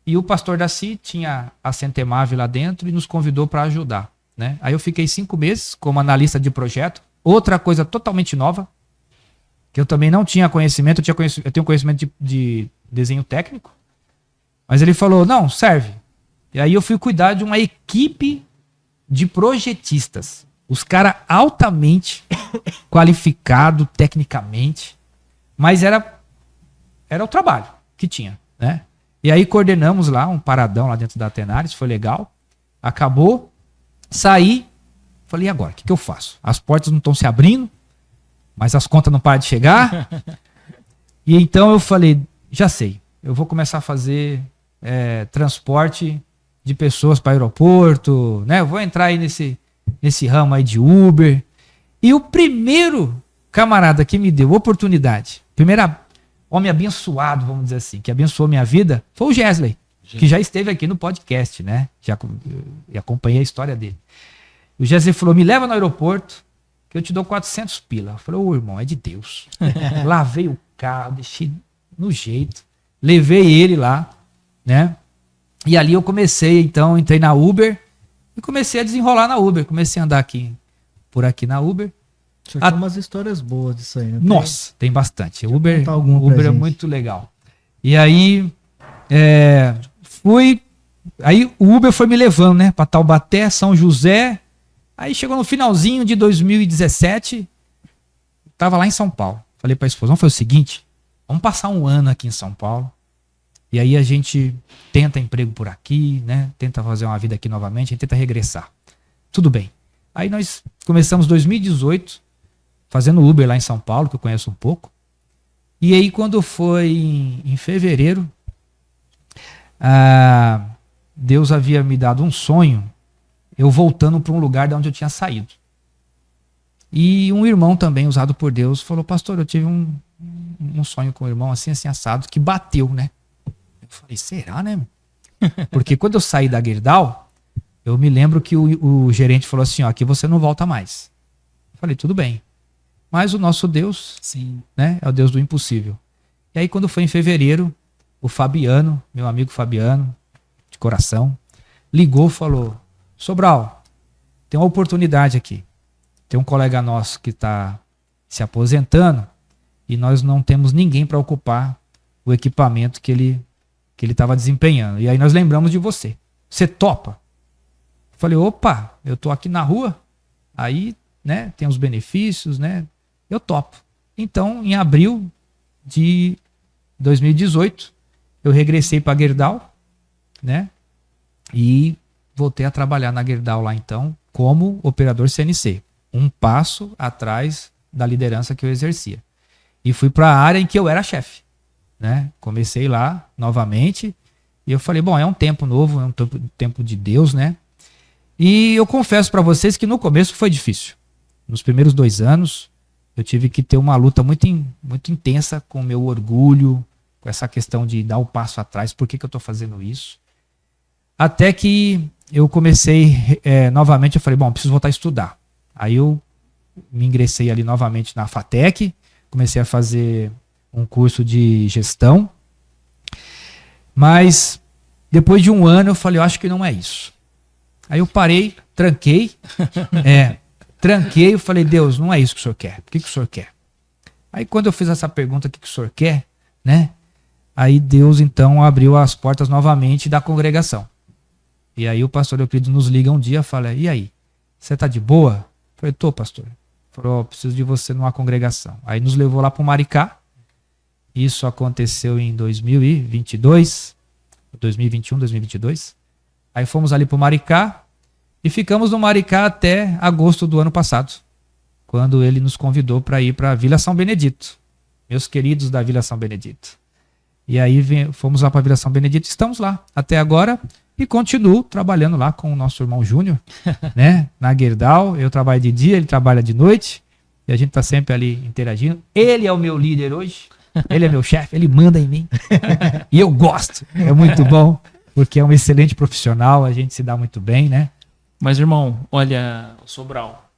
e o pastor Daci tinha a Centemave lá dentro e nos convidou para ajudar, né? Aí eu fiquei 5 meses como analista de projeto, outra coisa totalmente nova, que eu também não tinha conhecimento, eu tenho conhecimento de desenho técnico, mas ele falou, não, serve. E aí eu fui cuidar de uma equipe de projetistas. Os caras altamente qualificados tecnicamente, mas era o trabalho que tinha, né? E aí coordenamos lá um paradão lá dentro da Tenaris, foi legal. Acabou, saí, falei, e agora? O que eu faço? As portas não estão se abrindo, mas as contas não param de chegar. E então eu falei, já sei, eu vou começar a fazer transporte de pessoas para aeroporto, né? Eu vou entrar aí nesse ramo aí de Uber. E o primeiro camarada que me deu oportunidade, primeiro homem abençoado, vamos dizer assim, que abençoou minha vida, foi o Gesley, que já esteve aqui no podcast, né? Já acompanhei a história dele. O Gesley falou, me leva no aeroporto, que eu te dou 400 pila. Eu falei, ô irmão, é de Deus. Lavei o carro, deixei no jeito, levei ele lá, né? E ali eu comecei, então, entrei na Uber e comecei a desenrolar na Uber. Comecei a andar por aqui na Uber. O senhor tem umas histórias boas disso aí, né? Nossa, tem bastante. Uber Uber é muito legal. E aí, aí o Uber foi me levando, né? Pra Taubaté, São José. Aí chegou no finalzinho de 2017, tava lá em São Paulo. Falei pra esposa, vamos fazer o seguinte, vamos passar um ano aqui em São Paulo. E aí a gente tenta emprego por aqui, né? Tenta fazer uma vida aqui novamente, a gente tenta regressar. Tudo bem. Aí nós começamos 2018, fazendo Uber lá em São Paulo, que eu conheço um pouco. E aí quando foi em fevereiro, Deus havia me dado um sonho, eu voltando para um lugar de onde eu tinha saído. E um irmão também, usado por Deus, falou, pastor, eu tive um sonho com o irmão assim assado, que bateu, né? Eu falei, será, né? Porque quando eu saí da Gerdau, eu me lembro que o gerente falou assim, ó, aqui você não volta mais. Eu falei, tudo bem. Mas o nosso Deus, Sim, né, é o Deus do impossível. E aí quando foi em fevereiro, o Fabiano, meu amigo Fabiano, de coração, ligou e falou, Sobral, tem uma oportunidade aqui. Tem um colega nosso que está se aposentando e nós não temos ninguém para ocupar o equipamento que ele estava desempenhando. E aí nós lembramos de você. Você topa? Falei, opa, eu tô aqui na rua, aí, né, tem os benefícios, né, eu topo. Então, em abril de 2018, eu regressei para Gerdau, né, e voltei a trabalhar na Gerdau lá então, como operador CNC. Um passo atrás da liderança que eu exercia. E fui para a área em que eu era chefe, né, comecei lá novamente, e eu falei, bom, é um tempo novo, é um tempo de Deus, né, e eu confesso para vocês que no começo foi difícil. Nos primeiros 2 anos, eu tive que ter uma luta muito intensa com o meu orgulho, com essa questão de dar o passo atrás, por que eu estou fazendo isso? Até que eu comecei novamente, eu falei, bom, preciso voltar a estudar. Aí eu me ingressei ali novamente na FATEC, comecei a fazer um curso de gestão, mas depois de 1 ano eu falei, eu acho que não é isso. Aí eu parei, tranquei, eu falei, Deus, não é isso que o senhor quer. O que o senhor quer? Aí quando eu fiz essa pergunta, o que o senhor quer, né? Aí Deus então abriu as portas novamente da congregação. E aí o pastor Euclides nos liga um dia e fala, e aí, você tá de boa? Eu falei, tô, pastor. Ele falou, preciso de você numa congregação. Aí nos levou lá para o Maricá. Isso aconteceu em 2022, 2021, 2022. Aí fomos ali para o Maricá e ficamos no Maricá até agosto do ano passado, quando ele nos convidou para ir para a Vila São Benedito. Meus queridos da Vila São Benedito. E aí fomos lá para a Vila São Benedito, estamos lá até agora e continuo trabalhando lá com o nosso irmão Júnior, né? Na Gerdau, eu trabalho de dia, ele trabalha de noite e a gente está sempre ali interagindo. Ele é o meu líder hoje, ele é meu chefe, ele manda em mim e eu gosto, é muito bom. Porque é um excelente profissional, a gente se dá muito bem, né? Mas, irmão, olha, Sobral,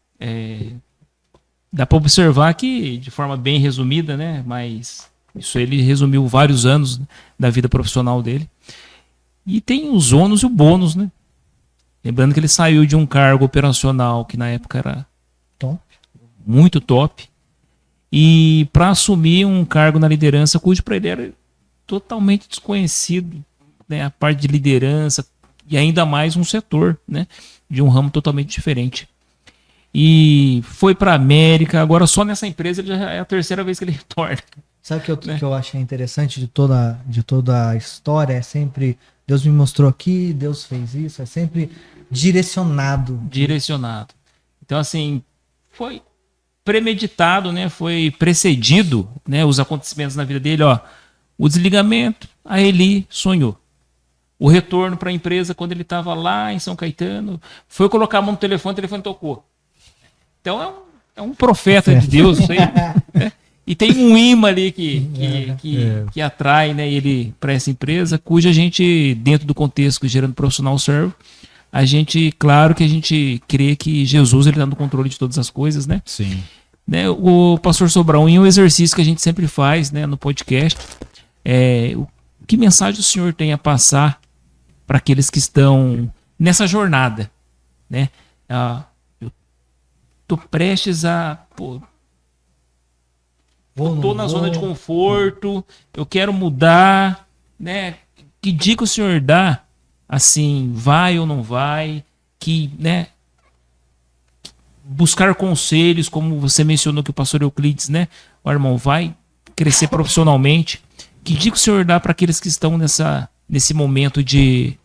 dá para observar que, de forma bem resumida, né? Mas isso ele resumiu vários anos da vida profissional dele. E tem os ônus e o bônus, né? Lembrando que ele saiu de um cargo operacional que na época era muito top. E para assumir um cargo na liderança, cujo para ele era totalmente desconhecido, né, a parte de liderança e ainda mais um setor, né, de um ramo totalmente diferente. e foi para América. Agora só nessa empresa ele já é a terceira vez que ele retorna. Sabe o que eu achei interessante de toda a história? É sempre, Deus me mostrou aqui, Deus fez isso, é sempre direcionado. Direcionado. Então, assim, foi premeditado, né? Foi precedido, né? Os acontecimentos na vida dele, ó. O desligamento, a Eli sonhou. O retorno para a empresa quando ele estava lá em São Caetano, foi colocar a mão no telefone, o telefone tocou. Então é um profeta de Deus, isso aí, né? E tem um imã ali que atrai, né, ele para essa empresa, cuja a gente, dentro do contexto que Gerando Profissional serve, a gente, claro que a gente crê que Jesus ele está no controle de todas as coisas, né? Sim. Né, o pastor Sobral, em um exercício que a gente sempre faz, né, no podcast, que mensagem o senhor tem a passar para aqueles que estão nessa jornada, né? Eu tô prestes a... Tô na zona de conforto, eu quero mudar, né? Que dica o senhor dá? Assim, vai ou não vai? Que, né? Buscar conselhos, como você mencionou que o pastor Euclides, né? O irmão vai crescer profissionalmente. Que dica o senhor dá para aqueles que estão nesse momento de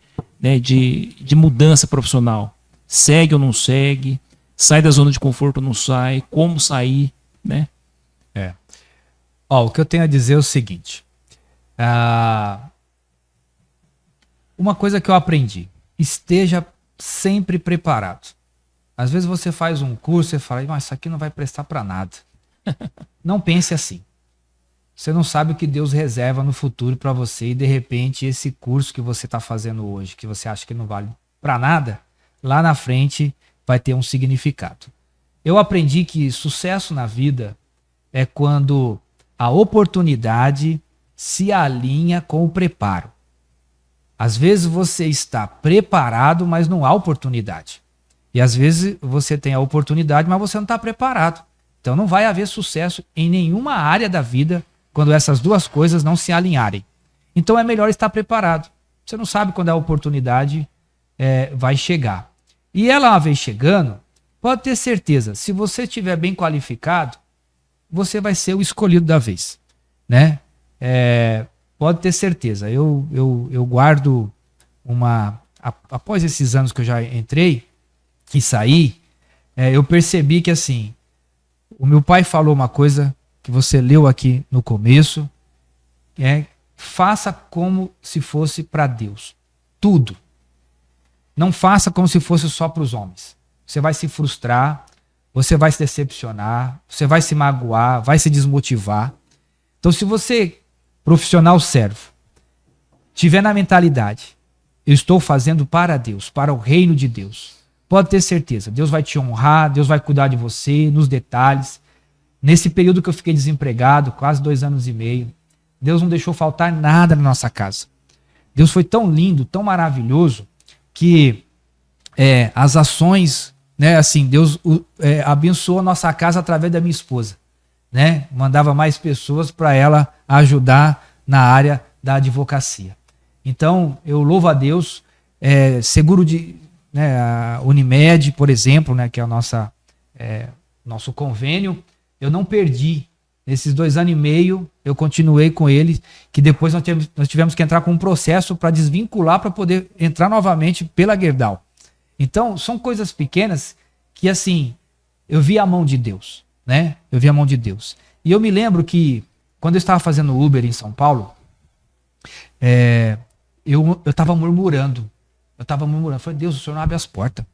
mudança profissional? Segue ou não segue? Sai da zona de conforto ou não sai? Como sair, né? O que eu tenho a dizer é o seguinte. Uma coisa que eu aprendi. Esteja sempre preparado. Às vezes você faz um curso e fala, mas isso aqui não vai prestar para nada. Não pense assim. Você não sabe o que Deus reserva no futuro para você e de repente esse curso que você está fazendo hoje, que você acha que não vale para nada, lá na frente vai ter um significado. Eu aprendi que sucesso na vida é quando a oportunidade se alinha com o preparo. Às vezes você está preparado, mas não há oportunidade. E às vezes você tem a oportunidade, mas você não está preparado. Então não vai haver sucesso em nenhuma área da vida quando essas duas coisas não se alinharem. Então é melhor estar preparado. Você não sabe quando a oportunidade vai chegar. E ela, uma vez chegando, pode ter certeza, se você estiver bem qualificado, você vai ser o escolhido da vez, né? Pode ter certeza. Eu guardo após esses anos que eu já entrei e saí, eu percebi que assim, o meu pai falou uma coisa que você leu aqui no começo, faça como se fosse para Deus. Tudo. Não faça como se fosse só para os homens. Você vai se frustrar, você vai se decepcionar, você vai se magoar, vai se desmotivar. Então, se você, profissional servo, tiver na mentalidade, eu estou fazendo para Deus, para o reino de Deus, pode ter certeza, Deus vai te honrar, Deus vai cuidar de você, nos detalhes. Nesse período que eu fiquei desempregado, quase 2 anos e meio, Deus não deixou faltar nada na nossa casa. Deus foi tão lindo, tão maravilhoso, que as ações... né, assim, Deus abençoou a nossa casa através da minha esposa, né? Mandava mais pessoas para ela ajudar na área da advocacia. Então, eu louvo a Deus, seguro de, né, a Unimed, por exemplo, né, que é o nosso convênio, eu não perdi. Nesses 2 anos e meio, eu continuei com ele, que depois nós tivemos que entrar com um processo para desvincular, para poder entrar novamente pela Gerdau. Então, são coisas pequenas que, assim, eu vi a mão de Deus, né? Eu vi a mão de Deus. E eu me lembro que, quando eu estava fazendo Uber em São Paulo, eu estava murmurando. Falei, Deus, o Senhor não abre as portas.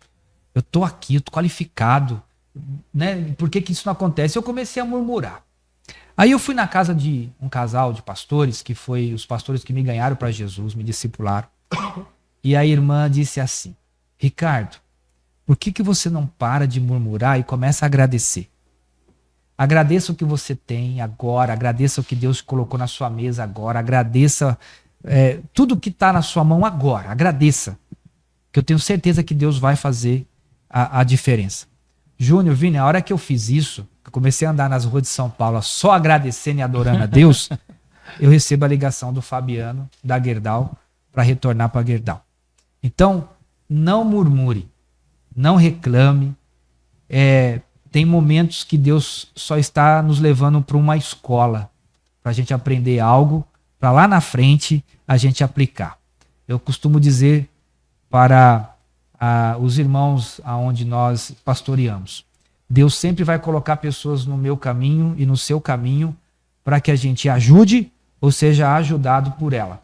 Eu estou aqui, eu estou qualificado, né? Por que isso não acontece? Eu comecei a murmurar. Aí eu fui na casa de um casal de pastores, que foi os pastores que me ganharam para Jesus, me discipularam. E a irmã disse assim, Ricardo, por que você não para de murmurar e começa a agradecer? Agradeça o que você tem agora, agradeça o que Deus colocou na sua mesa agora, agradeça tudo que está na sua mão agora, agradeça. Que eu tenho certeza que Deus vai fazer a diferença. Júnior, Vini, a hora que eu fiz isso, eu comecei a andar nas ruas de São Paulo só agradecendo e adorando a Deus, eu recebo a ligação do Fabiano, da Gerdau, para retornar para a Gerdau. Então, não murmure, não reclame, tem momentos que Deus só está nos levando para uma escola, para a gente aprender algo, para lá na frente a gente aplicar. Eu costumo dizer para os irmãos aonde nós pastoreamos, Deus sempre vai colocar pessoas no meu caminho e no seu caminho para que a gente ajude ou seja ajudado por ela.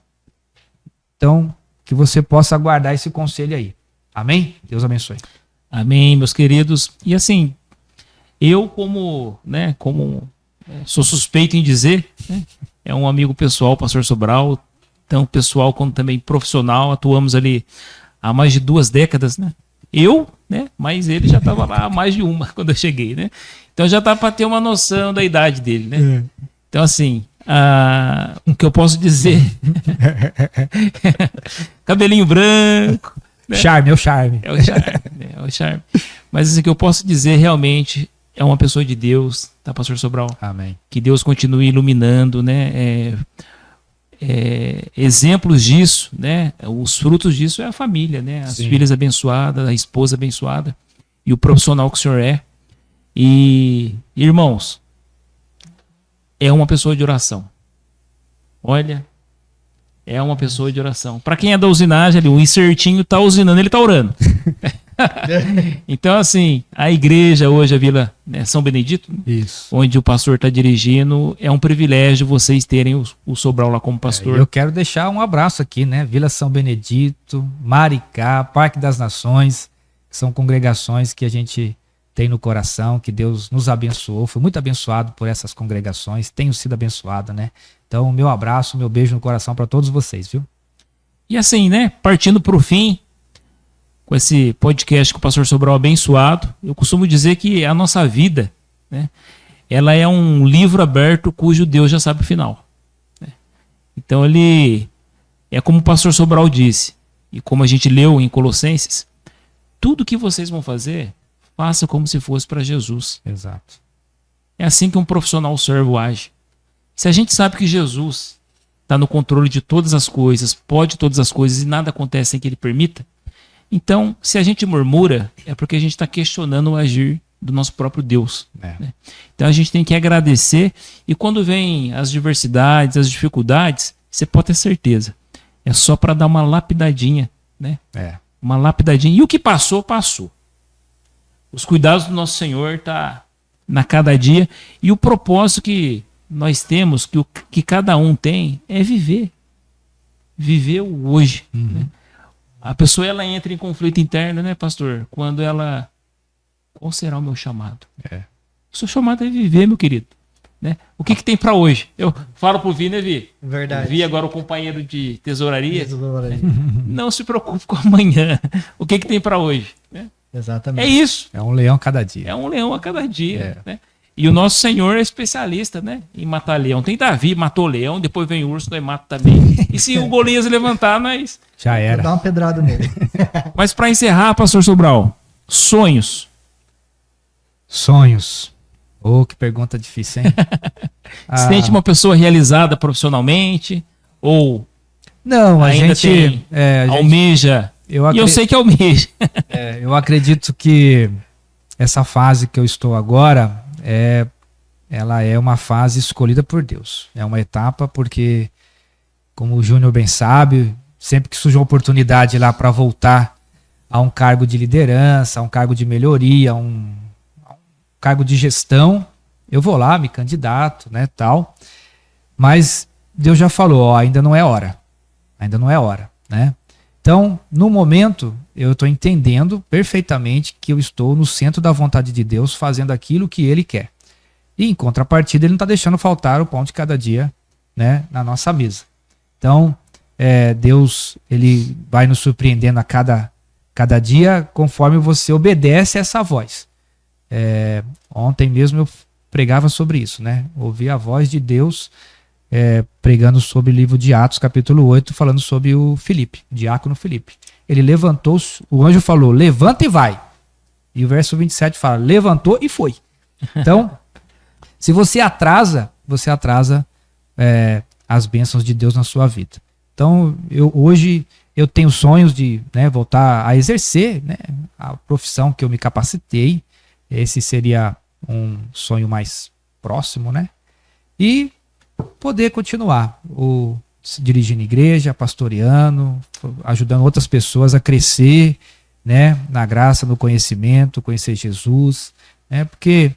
Então, que você possa guardar esse conselho aí. Amém? Deus abençoe. Amém, meus queridos. E assim, eu sou suspeito em dizer, né, é um amigo pessoal, o pastor Sobral, tão pessoal como também profissional, atuamos ali há mais de 2 décadas, né? Eu, né? Mas ele já estava lá há mais de uma quando eu cheguei, né? Então já dá para ter uma noção da idade dele, né? Então assim, o que eu posso dizer, cabelinho branco, né? Charme, é o charme. É o charme, né? É o charme. Mas assim, o que eu posso dizer realmente é uma pessoa de Deus, tá, pastor Sobral? Amém. Que Deus continue iluminando, né? Exemplos disso, né? Os frutos disso é a família, né? As filhas abençoadas, a esposa abençoada e o profissional que o senhor é. E, irmãos, é uma pessoa de oração. Olha, é uma pessoa de oração. Para quem é da usinagem ali, o insertinho tá usinando, ele tá orando. Então, assim, a igreja hoje, a Vila, né, São Benedito, Isso. onde o pastor está dirigindo, é um privilégio vocês terem o Sobral lá como pastor. Eu quero deixar um abraço aqui, né? Vila São Benedito, Maricá, Parque das Nações, são congregações que a gente tem no coração, que Deus nos abençoou. Fui muito abençoado por essas congregações, tenho sido abençoado, né? Então, meu abraço, meu beijo no coração para todos vocês, viu? E assim, né, partindo para o fim, com esse podcast com o pastor Sobral abençoado, eu costumo dizer que a nossa vida, né, ela é um livro aberto cujo Deus já sabe o final, né? Então ele é como o pastor Sobral disse, e como a gente leu em Colossenses, tudo que vocês vão fazer, faça como se fosse para Jesus. Exato. É assim que um profissional servo age. Se a gente sabe que Jesus está no controle de todas as coisas, pode todas as coisas e nada acontece sem que ele permita, então, se a gente murmura, é porque a gente está questionando o agir do nosso próprio Deus, né? Então a gente tem que agradecer, e quando vem as diversidades, as dificuldades, você pode ter certeza, é só para dar uma lapidadinha, né? Uma lapidadinha. E o que passou, passou. Os cuidados do nosso Senhor tá na cada dia, e o propósito que nós temos, que cada um tem, é viver. Viver o hoje, né? A pessoa ela entra em conflito interno, né, pastor? Quando ela... Qual será o meu chamado? O seu chamado é viver, meu querido, né? O que tem para hoje? Eu falo pro Vi, né, Vi? Verdade. Vi agora o companheiro de tesouraria. Né? Não se preocupe com amanhã. O que tem para hoje? Né? Exatamente. É isso. É um leão a cada dia. É um leão a cada dia, né? E o nosso Senhor é especialista, né, em matar leão. Tem Davi, matou leão, depois vem o urso, nós mata também. E se o Golias levantar, nós... Já era. Dá uma pedrada nele. Mas para encerrar, pastor Sobral, sonhos. Sonhos. Oh, que pergunta difícil, hein? Se sente uma pessoa realizada profissionalmente? Ou não, a ainda gente almeja? E eu sei que almeja. Eu acredito que essa fase que eu estou agora, ela é uma fase escolhida por Deus. É uma etapa porque, como o Júnior bem sabe, sempre que surge uma oportunidade lá para voltar a um cargo de liderança, a um cargo de melhoria, a um cargo de gestão, eu vou lá, me candidato, né, tal. Mas Deus já falou, ó, ainda não é hora. Ainda não é hora, né? Então, no momento, eu estou entendendo perfeitamente que eu estou no centro da vontade de Deus, fazendo aquilo que Ele quer. E, em contrapartida, Ele não está deixando faltar o pão de cada dia, né, na nossa mesa. Então, Deus, Ele vai nos surpreendendo a cada dia conforme você obedece a essa voz. Ontem mesmo eu pregava sobre isso, né? Ouvi a voz de Deus pregando sobre o livro de Atos, capítulo 8, falando sobre o Filipe, o diácono Filipe. Ele levantou, o anjo falou, levanta e vai. E o verso 27 fala, levantou e foi. Então, se você atrasa as bênçãos de Deus na sua vida. Então, hoje eu tenho sonhos de, né, voltar a exercer, né, a profissão que eu me capacitei. Esse seria um sonho mais próximo, né? E poder continuar dirigindo igreja, pastoreando, ajudando outras pessoas a crescer, né? Na graça, no conhecimento, conhecer Jesus, né? Porque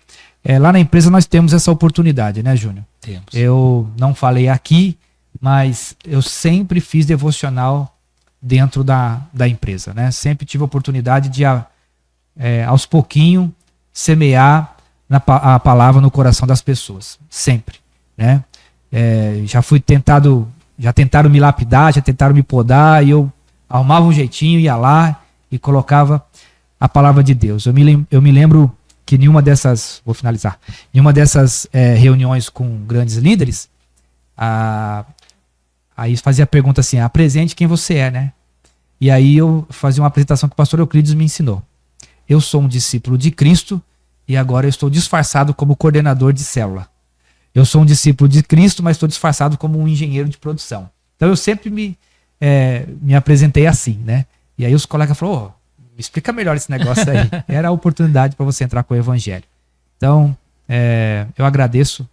lá na empresa nós temos essa oportunidade, né, Júnior? Temos. Eu não falei aqui, mas eu sempre fiz devocional dentro da empresa, né? Sempre tive a oportunidade de, aos pouquinhos, semear a palavra no coração das pessoas. Sempre, né? Já tentaram me lapidar, já tentaram me podar, e eu arrumava um jeitinho, ia lá e colocava a palavra de Deus. Eu me lembro que nenhuma dessas, vou finalizar, nenhuma dessas reuniões com grandes líderes, aí fazia a pergunta assim, apresente quem você é, né? E aí eu fazia uma apresentação que o pastor Euclides me ensinou. Eu sou um discípulo de Cristo e agora eu estou disfarçado como coordenador de célula. Eu sou um discípulo de Cristo, mas estou disfarçado como um engenheiro de produção. Então eu sempre me apresentei assim, né? E aí os colegas falaram, me explica melhor esse negócio aí. Era a oportunidade para você entrar com o evangelho. Então, eu agradeço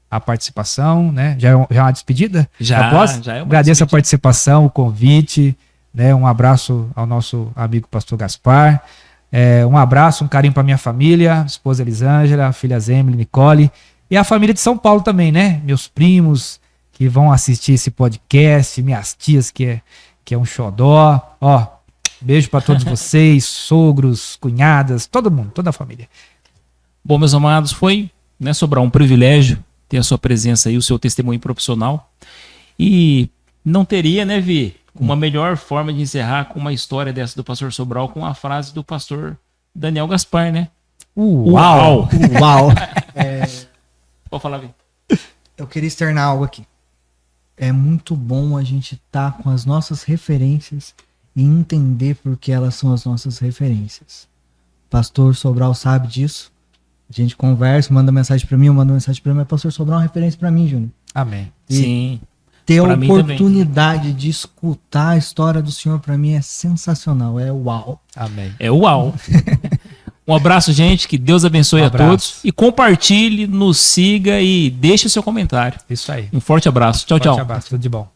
a participação, né? Já é uma despedida? Já é uma Agradeço despedida. a participação, o convite, né? Um abraço ao nosso amigo pastor Gaspar. Um abraço, um carinho para minha família, esposa Elisângela, filhas Emily, Nicole, e a família de São Paulo também, né? Meus primos que vão assistir esse podcast, minhas tias que é um xodó. Ó, beijo para todos vocês, sogros, cunhadas, todo mundo, toda a família. Bom, meus amados, foi, né, Sobral, um privilégio ter a sua presença aí, o seu testemunho profissional. E não teria, né, Vi, uma melhor forma de encerrar com uma história dessa do pastor Sobral com a frase do pastor Daniel Gaspar, né? Uau! Pode falar, Vi. Eu queria externar algo aqui. É muito bom a gente estar com as nossas referências e entender por que elas são as nossas referências. O pastor Sobral sabe disso. A gente conversa, manda mensagem pra mim, eu mando mensagem pra ele, mas o pastor Sobral é uma referência pra mim, Júnior. Amém. E Sim. ter a Pra mim oportunidade de escutar a história do Senhor pra mim é sensacional, é uau. Amém. É uau. Um abraço, gente. Que Deus abençoe Um a abraço. todos. E compartilhe, nos siga e deixe o seu comentário. Isso aí. Um forte abraço. Tchau, Forte tchau. abraço, tudo de bom.